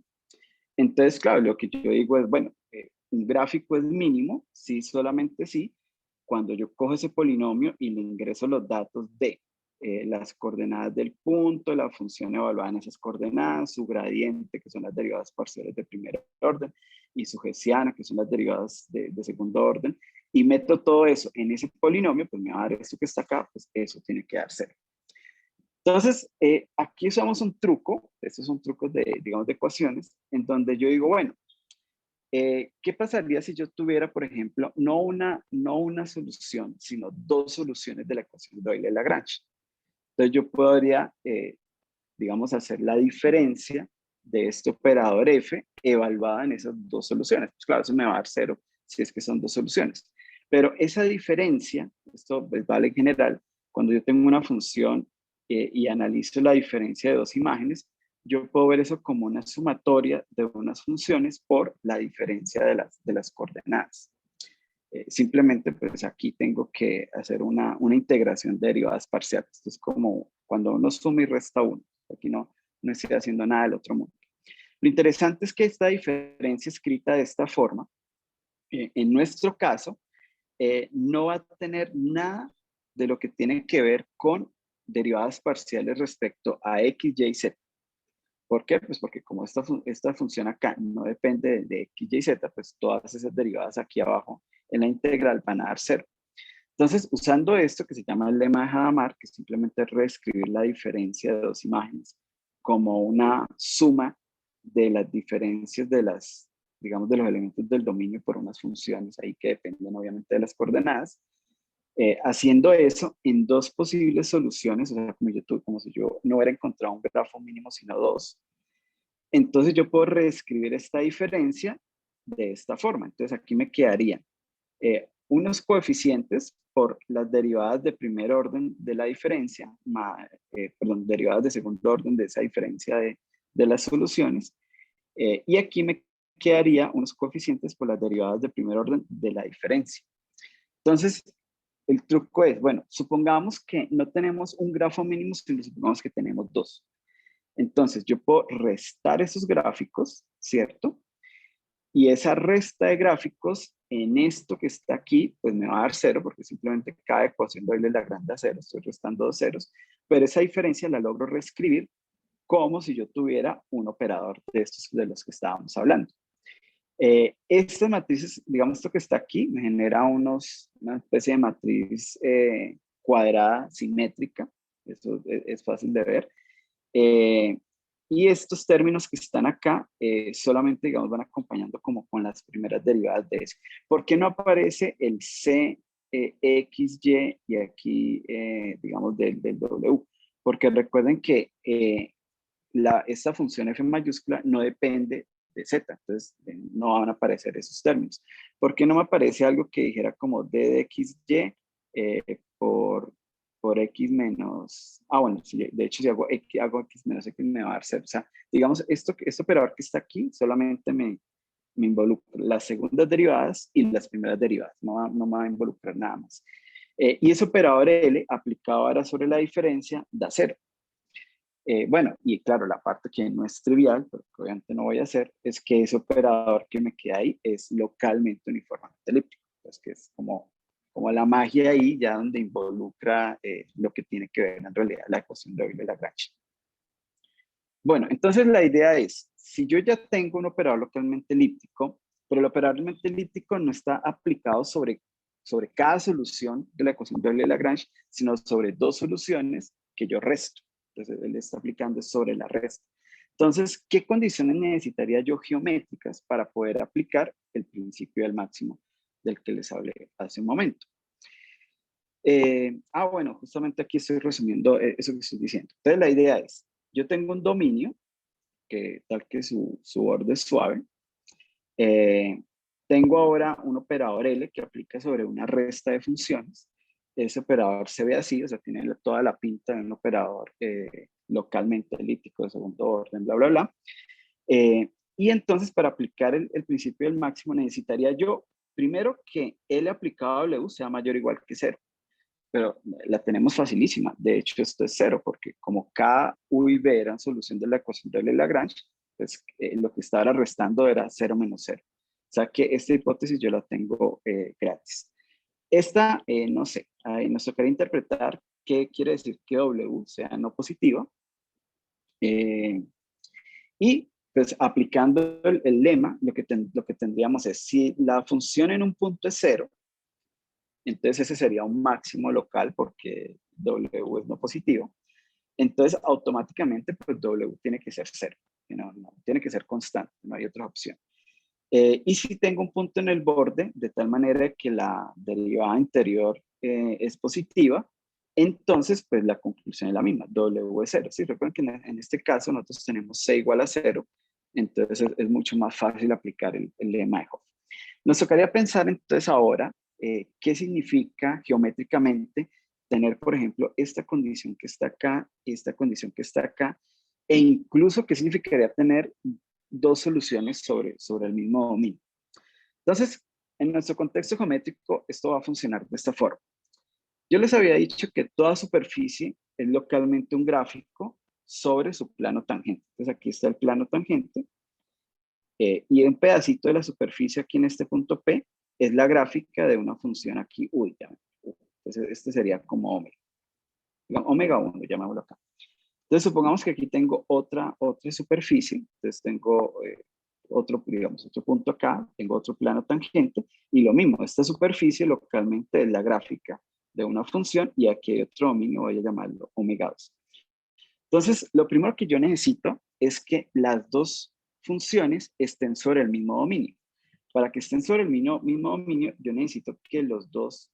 entonces, claro, lo que yo digo es, bueno, un gráfico es mínimo, sí, solamente sí, cuando yo cojo ese polinomio y le ingreso los datos de las coordenadas del punto, la función evaluada en esas coordenadas, su gradiente, que son las derivadas parciales de primer orden, y su hessiana, que son las derivadas de segundo orden, y meto todo eso en ese polinomio, pues me va a dar esto que está acá, pues eso tiene que dar 0. Entonces, aquí usamos un truco, estos son trucos de, digamos, de ecuaciones, en donde yo digo, bueno, ¿qué pasaría si yo tuviera, por ejemplo, no una solución, sino dos soluciones de la ecuación de Euler-Lagrange? Entonces yo podría, digamos, hacer la diferencia de este operador f evaluada en esas dos soluciones. Pues claro, eso me va a dar 0 si es que son dos soluciones. Pero esa diferencia, esto pues, vale en general, cuando yo tengo una función y analizo la diferencia de dos imágenes, yo puedo ver eso como una sumatoria de unas funciones por la diferencia de las coordenadas. Simplemente pues aquí tengo que hacer una integración de derivadas parciales. Esto es como cuando uno suma y resta uno. Aquí no estoy haciendo nada del otro mundo. Lo interesante es que esta diferencia escrita de esta forma, en nuestro caso, no va a tener nada de lo que tiene que ver con derivadas parciales respecto a x, y, z. ¿Por qué? Pues porque como esta función acá no depende de x, y, z, pues todas esas derivadas aquí abajo en la integral van a dar 0. Entonces, usando esto que se llama el lema de Hadamard, que es simplemente reescribir la diferencia de dos imágenes como una suma de las diferencias de las, digamos, de los elementos del dominio por unas funciones ahí que dependen obviamente de las coordenadas, haciendo eso en dos posibles soluciones, o sea, como si yo no hubiera encontrado un grafo mínimo, sino dos, entonces yo puedo reescribir esta diferencia de esta forma. Entonces aquí me quedarían unos coeficientes por las derivadas de primer orden de la diferencia, perdón, derivadas de segundo orden de esa diferencia de las soluciones, y aquí me quedaría unos coeficientes por las derivadas de primer orden de la diferencia. Entonces, el truco es, bueno, supongamos que no tenemos un grafo mínimo, sino supongamos que tenemos dos. Entonces, yo puedo restar esos gráficos, ¿cierto? Y esa resta de gráficos en esto que está aquí, pues me va a dar 0, porque simplemente cada ecuación de Euler-Lagrange da 0, estoy restando dos ceros, pero esa diferencia la logro reescribir como si yo tuviera un operador de estos de los que estábamos hablando. Estas matrices, digamos esto que está aquí, me genera una especie de matriz cuadrada simétrica, eso es fácil de ver. Y estos términos que están acá solamente, digamos, van acompañando como con las primeras derivadas de eso. ¿Por qué no aparece el c, x, y aquí, digamos, del w? Porque recuerden que esta función f mayúscula no depende de z, entonces no van a aparecer esos términos. ¿Por qué no me aparece algo que dijera como d de x, y por x menos, bueno, sí, de hecho si hago x menos x me va a dar 0, o sea, digamos, este operador que está aquí solamente me involucra las segundas derivadas y las primeras derivadas, no me va a involucrar nada más. Y ese operador L aplicado ahora sobre la diferencia da 0. Bueno, y claro, la parte que no es trivial, pero que obviamente no voy a hacer, es que ese operador que me queda ahí es localmente uniformemente elíptico, pues que es como la magia ahí, ya donde involucra lo que tiene que ver en realidad la ecuación de Euler-Lagrange. Bueno, entonces la idea es, si yo ya tengo un operador localmente elíptico, pero el operador localmente elíptico no está aplicado sobre cada solución de la ecuación de Euler-Lagrange, sino sobre dos soluciones que yo resto. Entonces, él está aplicando sobre la resta. Entonces, ¿qué condiciones necesitaría yo geométricas para poder aplicar el principio del máximo? del que les hablé hace un momento. Bueno, justamente aquí estoy resumiendo eso que estoy diciendo. Entonces la idea es, yo tengo un dominio, que tal que su borde es suave. Tengo ahora un operador L que aplica sobre una resta de funciones. Ese operador se ve así, o sea, tiene toda la pinta de un operador localmente elíptico de segundo orden, bla, bla, bla. Y entonces para aplicar el principio del máximo necesitaría yo, primero, que L aplicado a W sea mayor o igual que 0. Pero la tenemos facilísima. De hecho, esto es 0, porque como K, U y B eran solución de la ecuación de Euler-Lagrange, pues lo que estaba restando era 0 menos 0. O sea que esta hipótesis yo la tengo gratis. Esta, no sé, nos tocaría interpretar qué quiere decir que W sea no positiva. Y pues aplicando el lema, lo que tendríamos es, si la función en un punto es 0, entonces ese sería un máximo local porque W es no positivo. Entonces automáticamente pues W tiene que ser 0. No, tiene que ser constante, no hay otra opción. Y si tengo un punto en el borde, de tal manera que la derivada interior es positiva, entonces pues la conclusión es la misma, W es 0. ¿Sí? Recuerden que en este caso nosotros tenemos C igual a 0, entonces es mucho más fácil aplicar el lema de Hopf. Nos tocaría pensar entonces ahora qué significa geométricamente tener, por ejemplo, esta condición que está acá, esta condición que está acá, e incluso qué significaría tener dos soluciones sobre el mismo dominio. Entonces, en nuestro contexto geométrico, esto va a funcionar de esta forma. Yo les había dicho que toda superficie es localmente un gráfico sobre su plano tangente. Entonces, aquí está el plano tangente. Y un pedacito de la superficie aquí en este punto P es la gráfica de una función aquí, entonces este sería como omega. Digamos, omega 1, llamémoslo acá. Entonces supongamos que aquí tengo otra superficie, entonces tengo otro punto acá, tengo otro plano tangente, y lo mismo, esta superficie localmente es la gráfica de una función, y aquí hay otro dominio, voy a llamarlo omega 2. Entonces, lo primero que yo necesito es que las dos funciones estén sobre el mismo dominio. Para que estén sobre el mismo dominio, yo necesito que los dos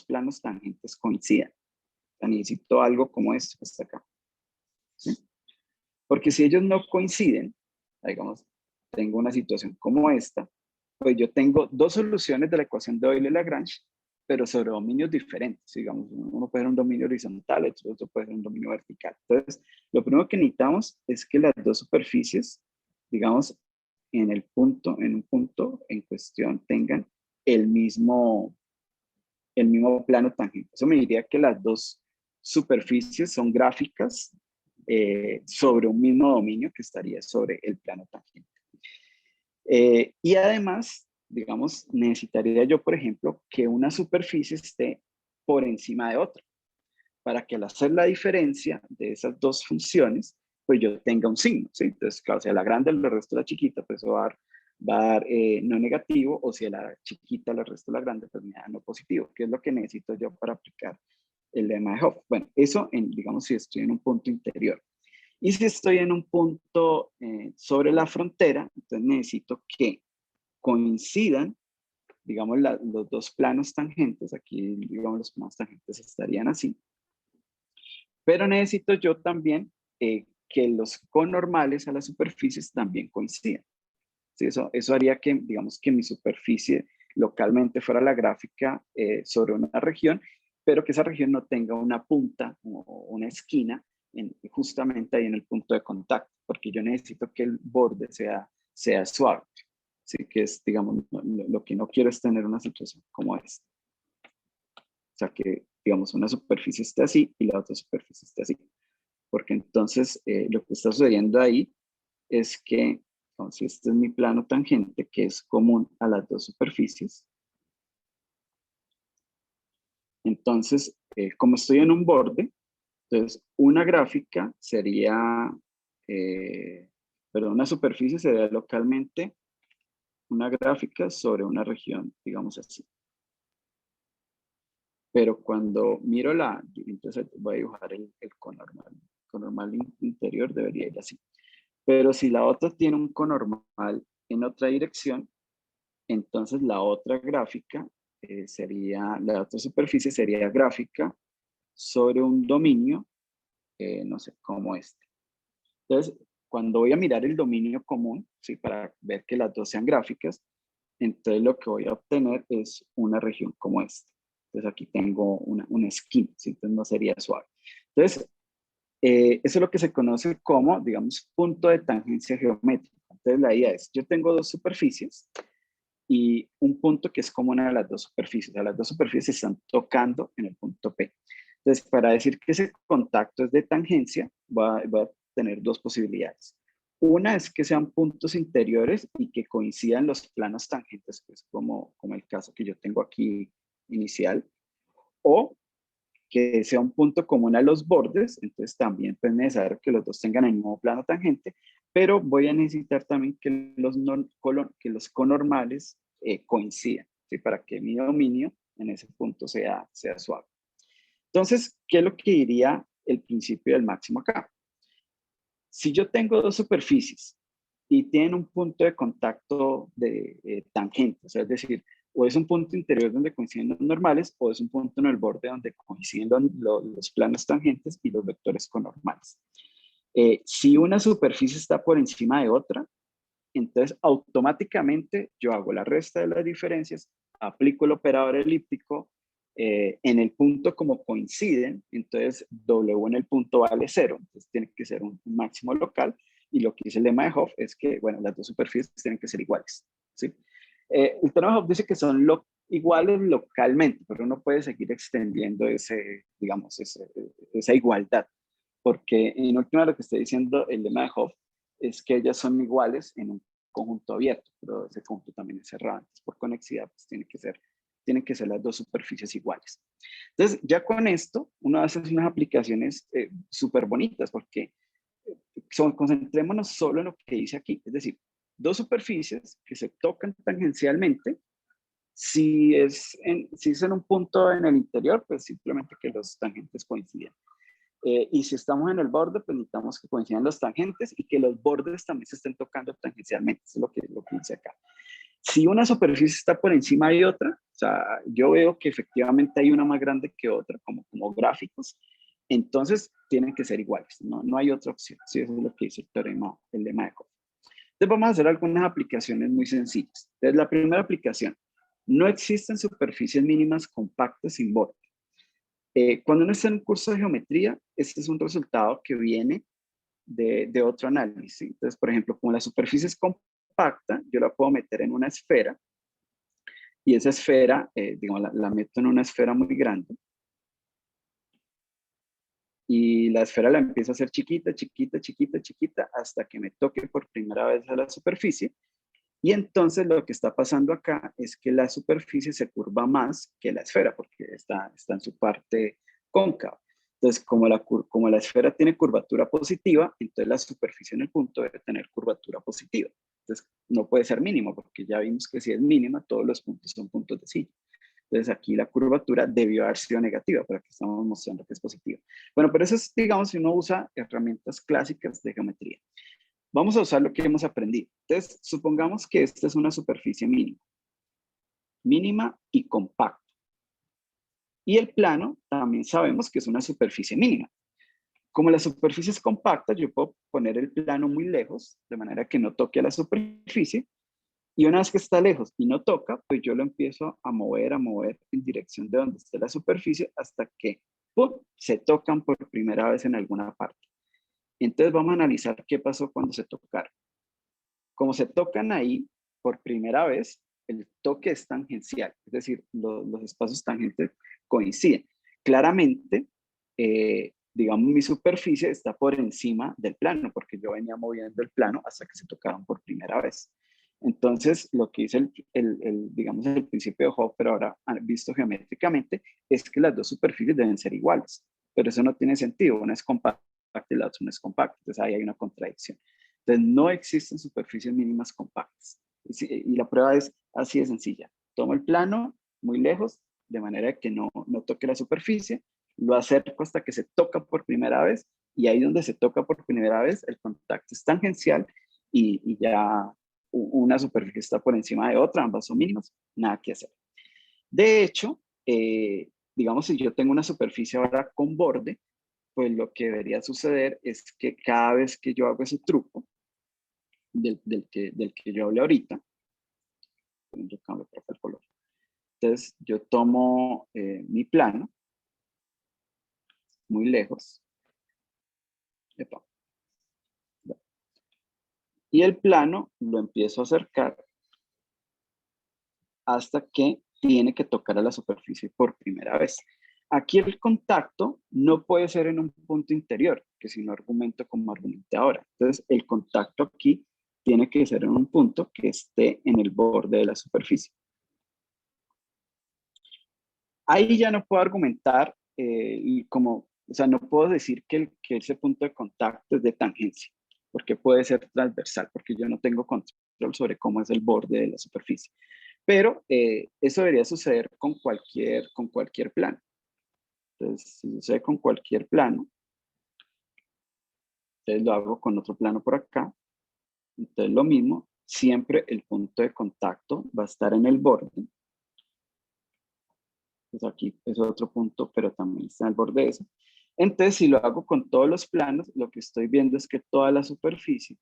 planos tangentes coincidan. O sea, necesito algo como esto que está acá. ¿Sí? Porque si ellos no coinciden, digamos, tengo una situación como esta, pues yo tengo dos soluciones de la ecuación de Euler-Lagrange, pero sobre dominios diferentes. Digamos, uno puede ser un dominio horizontal, otro puede ser un dominio vertical. Entonces, lo primero que necesitamos es que las dos superficies, digamos, en un punto en cuestión, tengan el mismo plano tangente. Eso me diría que las dos superficies son gráficas sobre un mismo dominio que estaría sobre el plano tangente. Y además, digamos, necesitaría yo, por ejemplo, que una superficie esté por encima de otra, para que al hacer la diferencia de esas dos funciones, pues yo tenga un signo, ¿sí? Entonces, claro, si a la grande le resto a la chiquita, pues eso va a dar no negativo, o si a la chiquita le resto a la grande, pues me da no positivo, que es lo que necesito yo para aplicar el lema de Hopf. Bueno, eso, digamos, si estoy en un punto interior. Y si estoy en un punto sobre la frontera, entonces necesito que coincidan, digamos, los dos planos tangentes. Aquí, digamos, los planos tangentes estarían así. Pero necesito yo también que los conormales a las superficies también coincidan. ¿Sí? Eso haría que, digamos, que mi superficie localmente fuera la gráfica sobre una región, pero que esa región no tenga una punta o una esquina justamente ahí en el punto de contacto, porque yo necesito que el borde sea suave. Así que es, digamos, lo que no quiero es tener una situación como esta. O sea, que, digamos, una superficie esté así y la otra superficie esté así. Porque entonces lo que está sucediendo ahí es que, entonces, este es mi plano tangente, que es común a las dos superficies. Entonces, como estoy en un borde, entonces una gráfica sería, una superficie sería localmente una gráfica sobre una región, digamos así. Pero cuando miro entonces voy a dibujar el conormal. El conormal interior debería ir así. Pero si la otra tiene un conormal en otra dirección, entonces la otra gráfica sería, la otra superficie sería gráfica sobre un dominio, no sé, como este. Entonces, cuando voy a mirar el dominio común, ¿sí? Para ver que las dos sean gráficas, entonces lo que voy a obtener es una región como esta. Entonces aquí tengo una esquina, ¿sí? Entonces no sería suave. Entonces, eso es lo que se conoce como, digamos, punto de tangencia geométrica. Entonces la idea es, yo tengo dos superficies y un punto que es común a las dos superficies. O sea, las dos superficies se están tocando en el punto P. Entonces, para decir que ese contacto es de tangencia, va a tener dos posibilidades. Una es que sean puntos interiores y que coincidan los planos tangentes, que es como el caso que yo tengo aquí inicial, o que sea un punto común a los bordes, entonces también es necesario que los dos tengan el mismo plano tangente, pero voy a necesitar también que los conormales coincidan, ¿sí? Para que mi dominio en ese punto sea suave. Entonces, ¿qué es lo que diría el principio del máximo acá? Si yo tengo dos superficies y tienen un punto de contacto de tangente, o sea, es decir, o es un punto interior donde coinciden los normales, o es un punto en el borde donde coinciden los planos tangentes y los vectores conormales. Si una superficie está por encima de otra, entonces automáticamente yo hago la resta de las diferencias, aplico el operador elíptico, en el punto como coinciden, entonces W en el punto vale 0, entonces tiene que ser un máximo local, y lo que dice el lema de Hopf es que, bueno, las dos superficies tienen que ser iguales, ¿sí? El teorema de Hopf dice que son iguales localmente, pero uno puede seguir extendiendo digamos, esa igualdad, porque en última lo que está diciendo el lema de Hopf es que ellas son iguales en un conjunto abierto, pero ese conjunto también es cerrado, entonces por conexidad pues tienen que ser las dos superficies iguales. Entonces, ya con esto, uno hace unas aplicaciones súper bonitas, porque concentrémonos solo en lo que dice aquí, es decir, dos superficies que se tocan tangencialmente. Si es en un punto en el interior, pues simplemente que los tangentes coinciden. Y si estamos en el borde, pues necesitamos que coincidan los tangentes y que los bordes también se estén tocando tangencialmente. Eso es lo que dice acá. Si una superficie está por encima de otra, o sea, yo veo que efectivamente hay una más grande que otra, como gráficos, entonces tienen que ser iguales, no hay otra opción. Sí, eso es lo que dice el lema de Hopf. Entonces vamos a hacer algunas aplicaciones muy sencillas. Entonces la primera aplicación, no existen superficies mínimas compactas sin borde. Cuando uno está en un curso de geometría, este es un resultado que viene de otro análisis. Entonces, por ejemplo, como la superficie es compacta, yo la puedo meter en una esfera, y esa esfera, digamos, la meto en una esfera muy grande, y la esfera la empiezo a hacer chiquita, chiquita, chiquita, chiquita, hasta que me toque por primera vez a la superficie. Y entonces lo que está pasando acá es que la superficie se curva más que la esfera, porque está en su parte cóncava. Entonces, como la esfera tiene curvatura positiva, entonces la superficie en el punto debe tener curvatura positiva. Entonces, no puede ser mínimo, porque ya vimos que si es mínima, todos los puntos son puntos de silla. Entonces, aquí la curvatura debió haber sido negativa, pero aquí estamos mostrando que es positiva. Bueno, pero eso es, digamos, si uno usa herramientas clásicas de geometría. Vamos a usar lo que hemos aprendido. Entonces, supongamos que esta es una superficie mínima y compacta. Y el plano también sabemos que es una superficie mínima. Como la superficie es compacta, yo puedo poner el plano muy lejos, de manera que no toque a la superficie. Y una vez que está lejos y no toca, pues yo lo empiezo a mover en dirección de donde esté la superficie hasta que ¡pum!, se tocan por primera vez en alguna parte. Entonces vamos a analizar qué pasó cuando se tocaron. Como se tocan ahí por primera vez, el toque es tangencial, es decir, los espacios tangentes coinciden. Claramente, digamos, mi superficie está por encima del plano, porque yo venía moviendo el plano hasta que se tocaron por primera vez. Entonces, lo que dice digamos, el principio de Hopf, pero ahora visto geométricamente, es que las dos superficies deben ser iguales, pero eso no tiene sentido, una es compacta y la otra no es compacta, entonces ahí hay una contradicción. Entonces, no existen superficies mínimas compactas. Y la prueba es así de sencilla. Tomo el plano muy lejos, de manera que no toque la superficie, lo acerco hasta que se toca por primera vez, y ahí donde se toca por primera vez, el contacto es tangencial y ya una superficie está por encima de otra, ambas son mínimas, nada que hacer. De hecho, digamos, si yo tengo una superficie ahora con borde, pues lo que debería suceder es que cada vez que yo hago ese truco, del que yo hablé ahorita, yo cambio el color. Entonces, yo tomo mi plano, muy lejos, y el plano lo empiezo a acercar hasta que tiene que tocar a la superficie por primera vez. Aquí el contacto no puede ser en un punto interior, que si no argumento como argumenté ahora. Entonces, el contacto aquí tiene que ser en un punto que esté en el borde de la superficie. Ahí ya no puedo argumentar o sea, no puedo decir que ese punto de contacto es de tangencia, porque puede ser transversal, porque yo no tengo control sobre cómo es el borde de la superficie. Pero eso debería suceder con cualquier plano. Entonces, si sucede con cualquier plano, entonces lo hago con otro plano por acá. Entonces lo mismo, siempre el punto de contacto va a estar en el borde. Pues aquí es otro punto, pero también está en el borde de eso. Entonces, si lo hago con todos los planos, lo que estoy viendo es que toda la superficie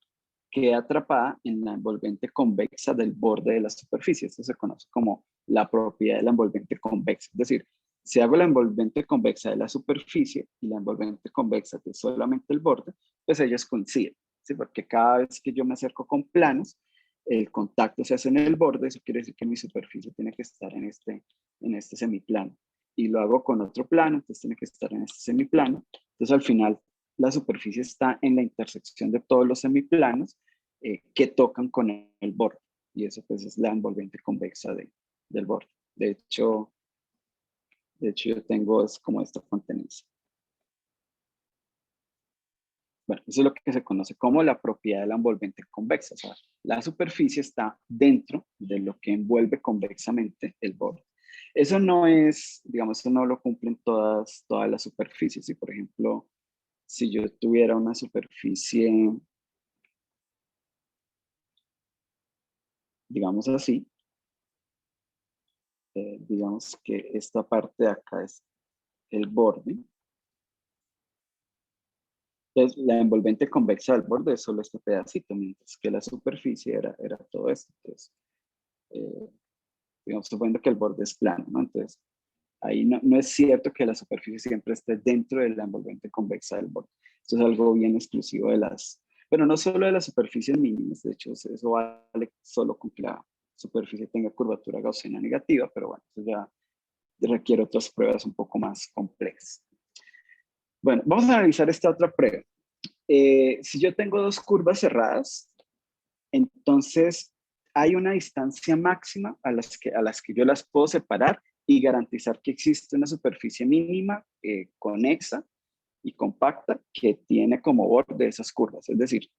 queda atrapada en la envolvente convexa del borde de la superficie. Esto se conoce como la propiedad de la envolvente convexa. Es decir, si hago la envolvente convexa de la superficie y la envolvente convexa de solamente el borde, pues ellos coinciden, ¿sí? Porque cada vez que yo me acerco con planos, el contacto se hace en el borde, eso quiere decir que mi superficie tiene que estar en este semiplano. Y lo hago con otro plano, entonces tiene que estar en este semiplano. Entonces al final la superficie está en la intersección de todos los semiplanos que tocan con el borde. Y eso pues es la envolvente convexa del borde. De hecho yo tengo es como esta contenencia. Bueno, eso es lo que se conoce como la propiedad de la envolvente convexa. O sea, la superficie está dentro de lo que envuelve convexamente el borde. Eso no es, digamos, eso no lo cumplen todas las superficies. Si, por ejemplo, si yo tuviera una superficie, digamos así, digamos que esta parte de acá es el borde. Entonces, la envolvente convexa del borde es solo este pedacito, mientras que la superficie era todo esto. Entonces, digamos, suponiendo que el borde es plano, ¿no? Entonces, ahí no es cierto que la superficie siempre esté dentro de la envolvente convexa del borde. Esto es algo bien exclusivo de bueno, no solo de las superficies mínimas, de hecho, eso vale solo con que la superficie tenga curvatura gaussiana negativa, pero bueno, eso ya requiere otras pruebas un poco más complejas. Bueno, vamos a analizar esta otra prueba. Si yo tengo dos curvas cerradas, entonces hay una distancia máxima a las que yo las puedo separar y garantizar que existe una superficie mínima conexa y compacta que tiene como borde esas curvas. Es decir,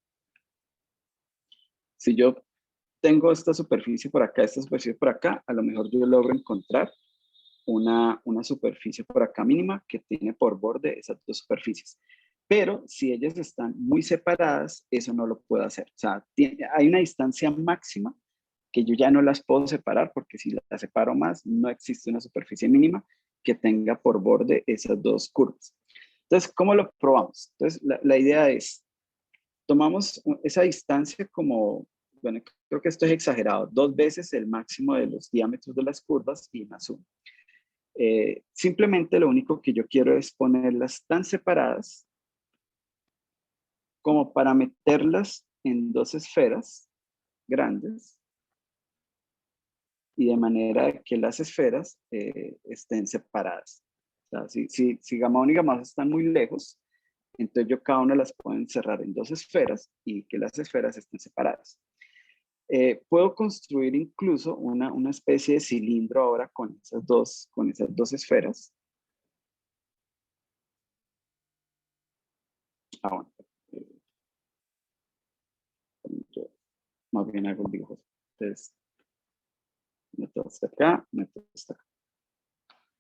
si yo tengo esta superficie por acá, esta superficie por acá, a lo mejor yo logro encontrar una superficie por acá mínima que tiene por borde esas dos superficies. Pero si ellas están muy separadas, eso no lo puedo hacer. O sea, hay una distancia máxima que yo ya no las puedo separar porque si las separo más, no existe una superficie mínima que tenga por borde esas dos curvas. Entonces, ¿cómo lo probamos? Entonces, la idea es, tomamos esa distancia como, bueno, creo que esto es exagerado, 2 veces el máximo de los diámetros de las curvas y más 1. Simplemente lo único que yo quiero es ponerlas tan separadas como para meterlas en dos esferas grandes y de manera que las esferas estén separadas. O sea, si gamma 1 y gamma 2 están muy lejos, entonces yo cada una las puedo encerrar en dos esferas y que las esferas estén separadas. Puedo construir incluso una especie de cilindro ahora con esas dos esferas. Bueno, yo más bien hago un dibujo. Entonces, meto hasta acá, meto hasta acá.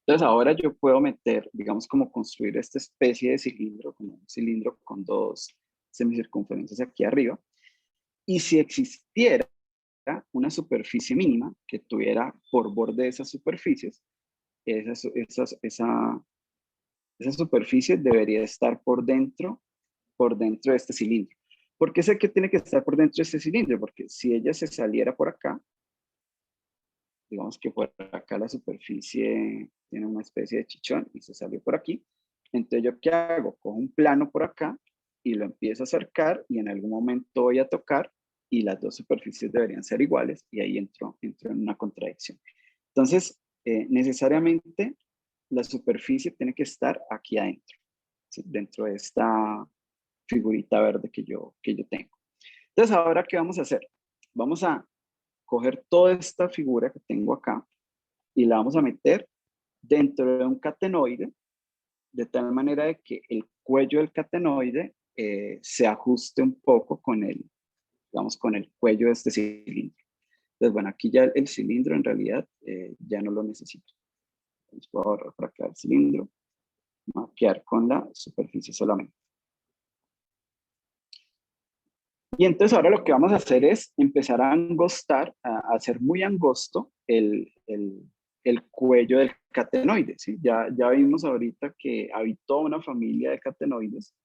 Entonces ahora yo puedo meter, digamos, como construir esta especie de cilindro, como un cilindro con dos semicircunferencias aquí arriba. Y si existiera una superficie mínima que tuviera por borde de esas superficies, esa superficie debería estar por dentro de este cilindro. ¿Por qué sé que tiene que estar por dentro de este cilindro? Porque si ella se saliera por acá, digamos que por acá la superficie tiene una especie de chichón y se salió por aquí, entonces ¿yo qué hago? Cojo un plano por acá y lo empiezo a acercar y en algún momento voy a tocar y las dos superficies deberían ser iguales y ahí entro en una contradicción. Entonces, necesariamente la superficie tiene que estar aquí adentro, ¿sí? Dentro de esta figurita verde que yo tengo. Entonces, ahora, ¿qué vamos a hacer? Vamos a coger toda esta figura que tengo acá y la vamos a meter dentro de un catenoide, de tal manera de que el cuello del catenoide se ajuste un poco con el, digamos, con el cuello de este cilindro. Entonces, bueno, aquí ya el cilindro en realidad ya no lo necesito. Entonces, puedo ahorrar para acá el cilindro, voy a quedar con la superficie solamente. Y entonces ahora lo que vamos a hacer es empezar a angostar, a hacer muy angosto el cuello del catenoide, ¿sí? Ya vimos ahorita que hay toda una familia de catenoides.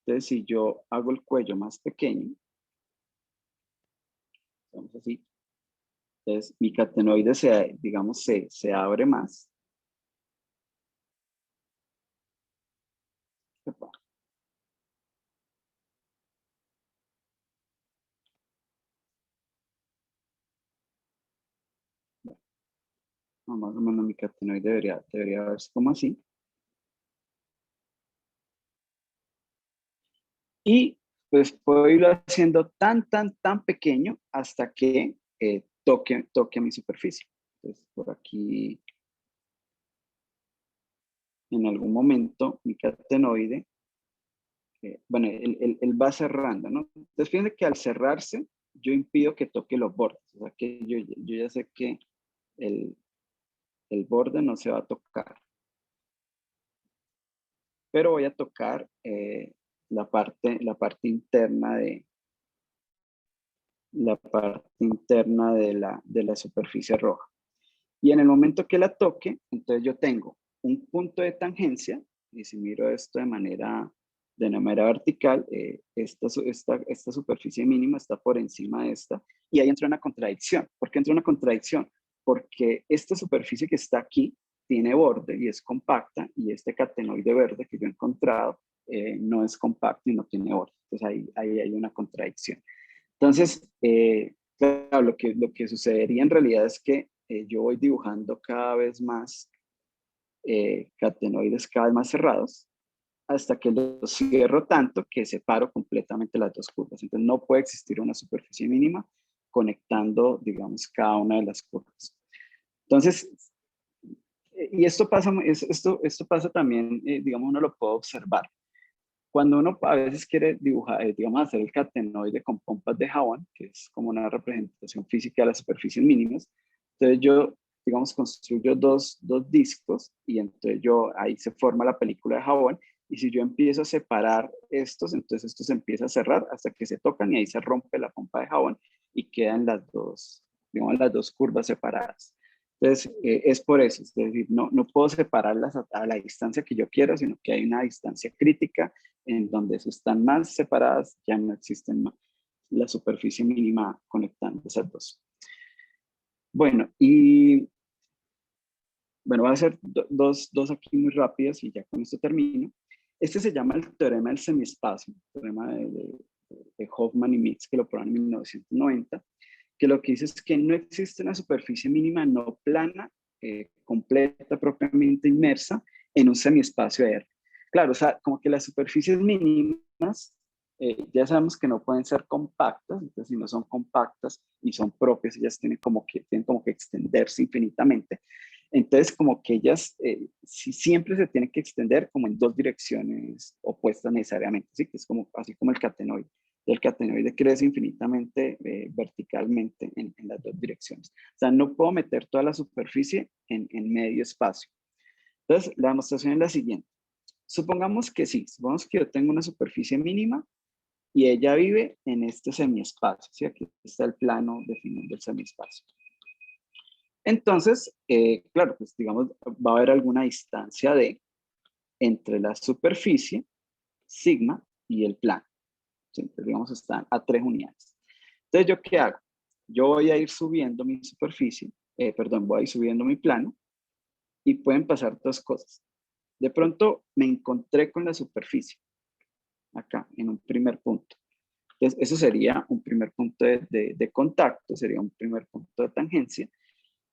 Entonces, si yo hago el cuello más pequeño, vamos así, entonces mi catenoide digamos, se abre más. Más o menos mi catenoide debería verse como así. Y pues puedo irlo haciendo tan pequeño hasta que toque mi superficie. Entonces por aquí, en algún momento, mi catenoide, bueno, él va cerrando, ¿no? Entonces fíjense que al cerrarse, yo impido que toque los bordes. O sea que yo ya sé que el borde no se va a tocar. Pero voy a tocar la parte interna de la superficie roja. Y en el momento que la toque, entonces yo tengo un punto de tangencia, y si miro esto de manera vertical, esta superficie mínima está por encima de esta, y ahí entra una contradicción. ¿Por qué entra una contradicción? Porque esta superficie que está aquí tiene borde y es compacta, y este catenoide verde que yo he encontrado no es compacto y no tiene borde. Entonces ahí hay una contradicción. Entonces, claro, lo que sucedería en realidad es que yo voy dibujando cada vez más catenoides cada vez más cerrados hasta que los cierro tanto que separo completamente las dos curvas. Entonces no puede existir una superficie mínima conectando, digamos, cada una de las curvas. Entonces, y esto pasa también, digamos, uno lo puede observar. Cuando uno a veces quiere dibujar, digamos, hacer el catenoide con pompas de jabón, que es como una representación física de las superficies mínimas, entonces yo, digamos, construyo dos discos y entonces ahí se forma la película de jabón y si yo empiezo a separar estos, entonces esto se empieza a cerrar hasta que se tocan y ahí se rompe la pompa de jabón y quedan digamos, las dos curvas separadas. Entonces, es por eso, es decir, no puedo separarlas a la distancia que yo quiera, sino que hay una distancia crítica en donde están más separadas, ya no existen más la superficie mínima conectando esas dos. Bueno, y bueno, voy a hacer dos aquí muy rápidas y ya con esto termino. Este se llama el teorema del semiespacio, el teorema de Hoffman y Mix, que lo probaron en 1990, que lo que dice es que no existe una superficie mínima no plana, completa, propiamente inmersa en un semiespacio R. Claro, o sea, como que las superficies mínimas ya sabemos que no pueden ser compactas, entonces si no son compactas y son propias, ellas tienen como que extenderse infinitamente. Entonces, como que ellas siempre se tienen que extender como en dos direcciones opuestas necesariamente, ¿sí? Que es como, así como el catenoide. El catenoide crece infinitamente verticalmente en las dos direcciones. O sea, no puedo meter toda la superficie en medio espacio. Entonces, la demostración es la siguiente. Supongamos que sí, supongamos que yo tengo una superficie mínima y ella vive en este semiespacio, ¿sí? Aquí está el plano definiendo el semiespacio. Entonces, claro, pues digamos, va a haber alguna distancia de entre la superficie, sigma, y el plano. ¿Sí? Entonces, digamos, están a 3 unidades. Entonces, ¿yo qué hago? Yo voy a ir subiendo mi superficie, voy a ir subiendo mi plano, y pueden pasar dos cosas. De pronto me encontré con la superficie, acá, en un primer punto. Entonces, eso sería un primer punto de contacto, sería un primer punto de tangencia.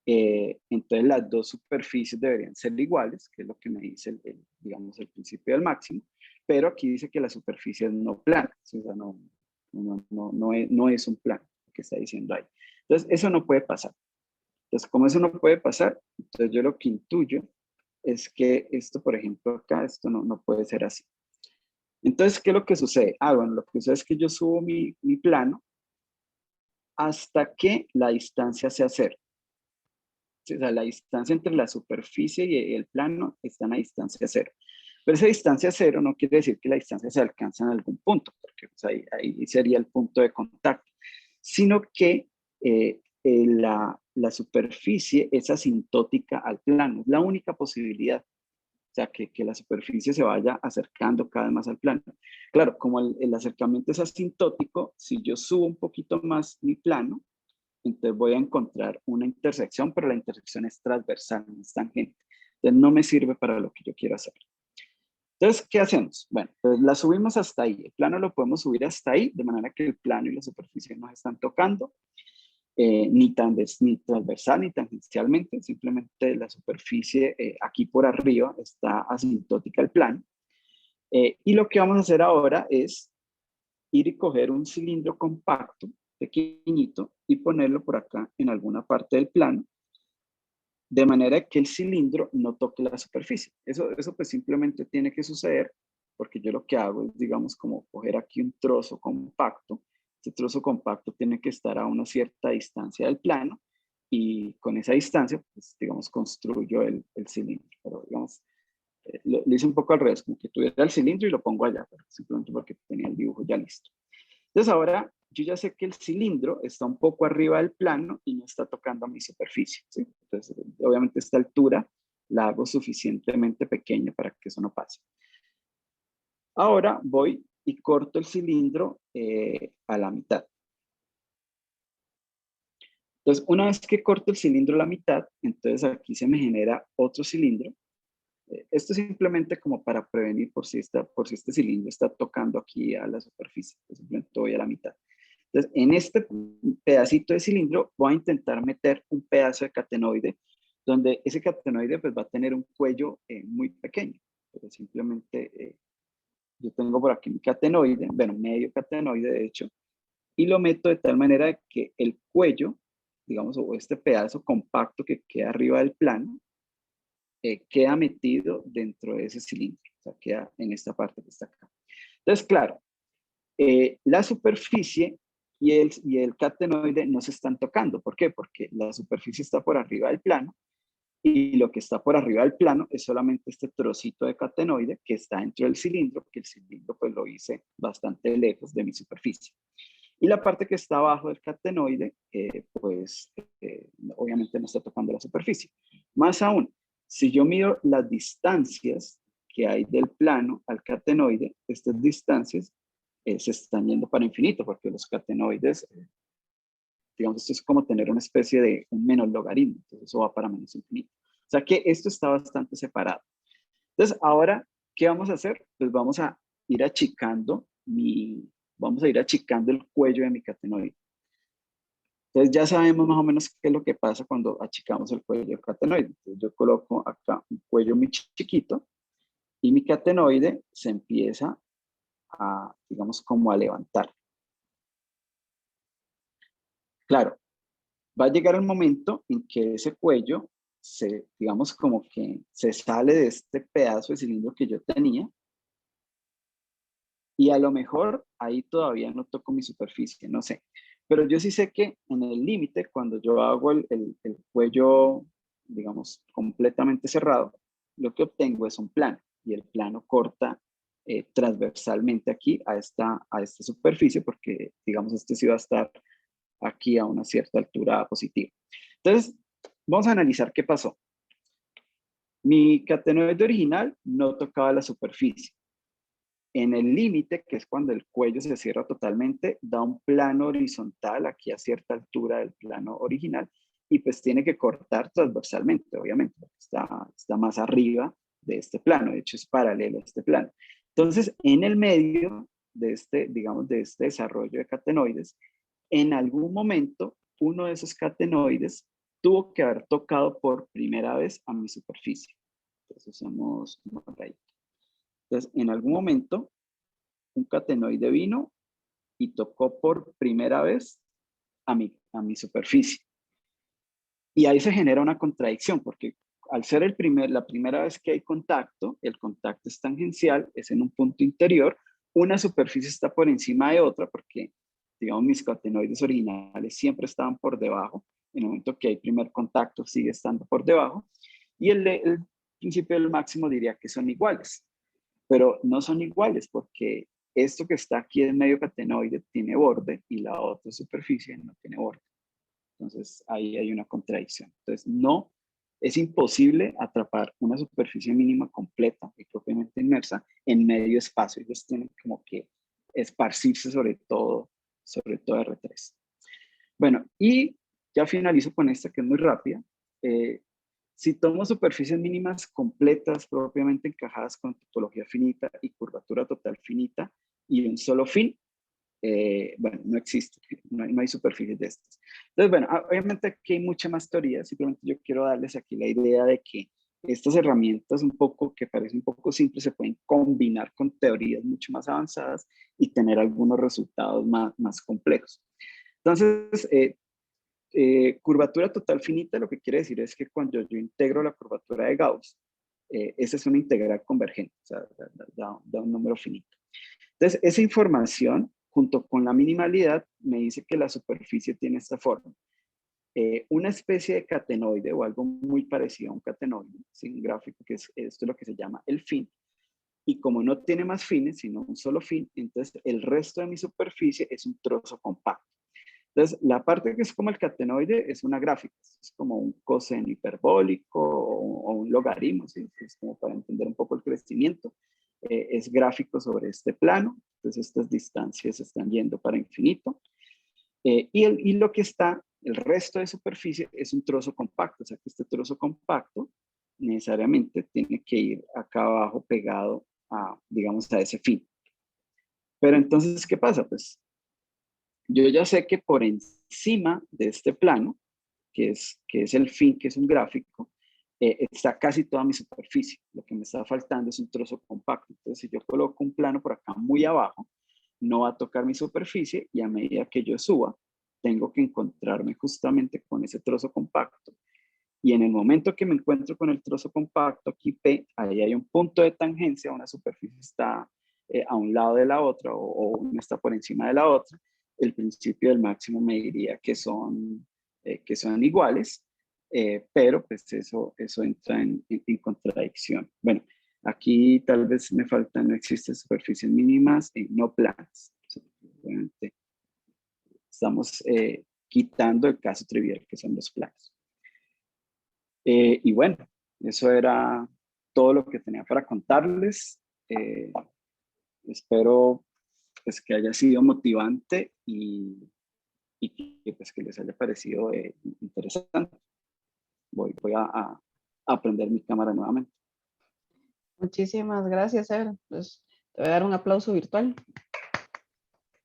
Entonces, las dos superficies deberían ser iguales, que es lo que me dice, digamos, el principio del máximo, pero aquí dice que la superficie es no plana, o sea, no es un plano que está diciendo ahí. Entonces, eso no puede pasar. Entonces, como eso no puede pasar, entonces yo lo que intuyo es que esto, por ejemplo, acá, esto no puede ser así. Entonces, ¿qué es lo que sucede? Bueno, lo que sucede es que yo subo mi plano hasta que la distancia sea cero. O sea, la distancia entre la superficie y el plano está en la distancia cero. Pero esa distancia cero no quiere decir que la distancia se alcanza en algún punto, porque pues, ahí sería el punto de contacto, sino que la superficie es asintótica al plano, es la única posibilidad. O sea, que la superficie se vaya acercando cada vez más al plano. Claro, como el acercamiento es asintótico, si yo subo un poquito más mi plano, entonces voy a encontrar una intersección, pero la intersección es transversal, no es tangente. Entonces no me sirve para lo que yo quiero hacer. Entonces, ¿qué hacemos? Bueno, pues la subimos hasta ahí. El plano lo podemos subir hasta ahí, de manera que el plano y la superficie no se están tocando, ni transversal ni tangencialmente, simplemente la superficie aquí por arriba está asintótica al plano. Y lo que vamos a hacer ahora es ir y coger un cilindro compacto, pequeñito, y ponerlo por acá en alguna parte del plano, de manera que el cilindro no toque la superficie. Eso pues simplemente tiene que suceder, porque yo lo que hago es, digamos, como coger aquí un trozo compacto. Este trozo compacto tiene que estar a una cierta distancia del plano, y con esa distancia, pues, digamos, construyo el cilindro. Pero, digamos, lo hice un poco al revés, como que tuviera el cilindro y lo pongo allá, pero simplemente porque tenía el dibujo ya listo. Entonces ahora yo ya sé que el cilindro está un poco arriba del plano y no está tocando a mi superficie, ¿sí? Entonces, obviamente esta altura la hago suficientemente pequeña para que eso no pase. Ahora voy y corto el cilindro a la mitad. Entonces, una vez que corto el cilindro a la mitad, entonces aquí se me genera otro cilindro. Esto es simplemente como para prevenir por si este cilindro está tocando aquí a la superficie. Entonces, simplemente voy a la mitad. Entonces, en este pedacito de cilindro voy a intentar meter un pedazo de catenoide, donde ese catenoide pues va a tener un cuello muy pequeño. Pero simplemente yo tengo por aquí mi catenoide, bueno, medio catenoide de hecho, y lo meto de tal manera que el cuello, digamos, o este pedazo compacto que queda arriba del plano, queda metido dentro de ese cilindro, o sea, queda en esta parte que está acá. Entonces, claro, la superficie y el catenoide no se están tocando. ¿Por qué? Porque la superficie está por arriba del plano, y lo que está por arriba del plano es solamente este trocito de catenoide que está dentro del cilindro, que el cilindro pues lo hice bastante lejos de mi superficie. Y la parte que está abajo del catenoide, obviamente no está tocando la superficie. Más aún, si yo mido las distancias que hay del plano al catenoide, estas distancias se están yendo para infinito, porque los catenoides, digamos, esto es como tener una especie de un menos logaritmo, entonces eso va para menos infinito. O sea que esto está bastante separado. Entonces, ahora, ¿qué vamos a hacer? Pues vamos a ir achicando el cuello de mi catenoide. Entonces ya sabemos más o menos qué es lo que pasa cuando achicamos el cuello del catenoide. Entonces yo coloco acá un cuello muy chiquito y mi catenoide se empieza a, digamos, como a levantar. Claro, va a llegar el momento en que ese cuello digamos, como que se sale de este pedazo de cilindro que yo tenía, y a lo mejor ahí todavía no toco mi superficie, no sé. Pero yo sí sé que en el límite, cuando yo hago el cuello, digamos, completamente cerrado, lo que obtengo es un plano, y el plano corta transversalmente aquí a esta superficie, porque digamos este sí va a estar aquí a una cierta altura positiva. Entonces, vamos a analizar qué pasó. Mi catenoide original no tocaba la superficie. En el límite, que es cuando el cuello se cierra totalmente, da un plano horizontal aquí a cierta altura del plano original y pues tiene que cortar transversalmente, obviamente, porque está más arriba de este plano, de hecho es paralelo a este plano. Entonces, en el medio de este, digamos, de este desarrollo de catenoides, en algún momento, uno de esos catenoides tuvo que haber tocado por primera vez a mi superficie. Entonces usamos una rayita. Entonces, en algún momento, un catenoide vino y tocó por primera vez a mi superficie. Y ahí se genera una contradicción, porque al ser la primera vez que hay contacto, el contacto es tangencial, es en un punto interior, una superficie está por encima de otra, porque, digamos, mis catenoides originales siempre estaban por debajo, en el momento que hay primer contacto sigue estando por debajo, y el principio del máximo diría que son iguales, pero no son iguales porque esto que está aquí en medio catenoide tiene borde y la otra superficie no tiene borde. Entonces ahí hay una contradicción. Entonces no, es imposible atrapar una superficie mínima completa y propiamente inmersa en medio espacio. Ellos tienen como que esparcirse sobre todo R3. Bueno, y ya finalizo con esta que es muy rápida. Si tomo superficies mínimas completas, propiamente encajadas con topología finita y curvatura total finita y un solo fin, bueno, no existe, no hay superficies de estas. Entonces, bueno, obviamente aquí hay mucha más teoría, simplemente yo quiero darles aquí la idea de que estas herramientas un poco, que parecen un poco simples, se pueden combinar con teorías mucho más avanzadas y tener algunos resultados más complejos. Entonces, curvatura total finita lo que quiere decir es que cuando yo integro la curvatura de Gauss, esa es una integral convergente, o sea, da un número finito. Entonces, esa información, junto con la minimalidad, me dice que la superficie tiene esta forma. Una especie de catenoide o algo muy parecido a un catenoide, ¿sí? Un gráfico que esto es lo que se llama el fin. Y como no tiene más fines, sino un solo fin, entonces el resto de mi superficie es un trozo compacto. Entonces, la parte que es como el catenoide es una gráfica, es como un coseno hiperbólico o un logaritmo, ¿sí? Es como para entender un poco el crecimiento. Es gráfico sobre este plano, entonces estas distancias están yendo para infinito. Y lo que está, el resto de superficie es un trozo compacto, o sea que este trozo compacto necesariamente tiene que ir acá abajo pegado a, digamos, a ese fin. Pero entonces, ¿qué pasa? Pues yo ya sé que por encima de este plano, que es el fin, que es un gráfico, está casi toda mi superficie. Lo que me está faltando es un trozo compacto. Entonces, si yo coloco un plano por acá muy abajo, no va a tocar mi superficie y a medida que yo suba, tengo que encontrarme justamente con ese trozo compacto. Y en el momento que me encuentro con el trozo compacto, aquí P, ahí hay un punto de tangencia, una superficie está a un lado de la otra o una está por encima de la otra. El principio del máximo me diría que son iguales, pero pues eso entra en contradicción. Bueno, aquí tal vez me falta, no existen superficies mínimas no planas. Obviamente estamos quitando el caso trivial que son los planos. Y bueno, eso era todo lo que tenía para contarles. Espero pues, que haya sido motivante y que, pues, que les haya parecido interesante. Voy a aprender mi cámara nuevamente. Muchísimas gracias, Ever. Pues te voy a dar un aplauso virtual.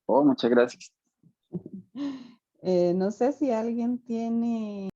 Oh, muchas gracias. No sé si alguien tiene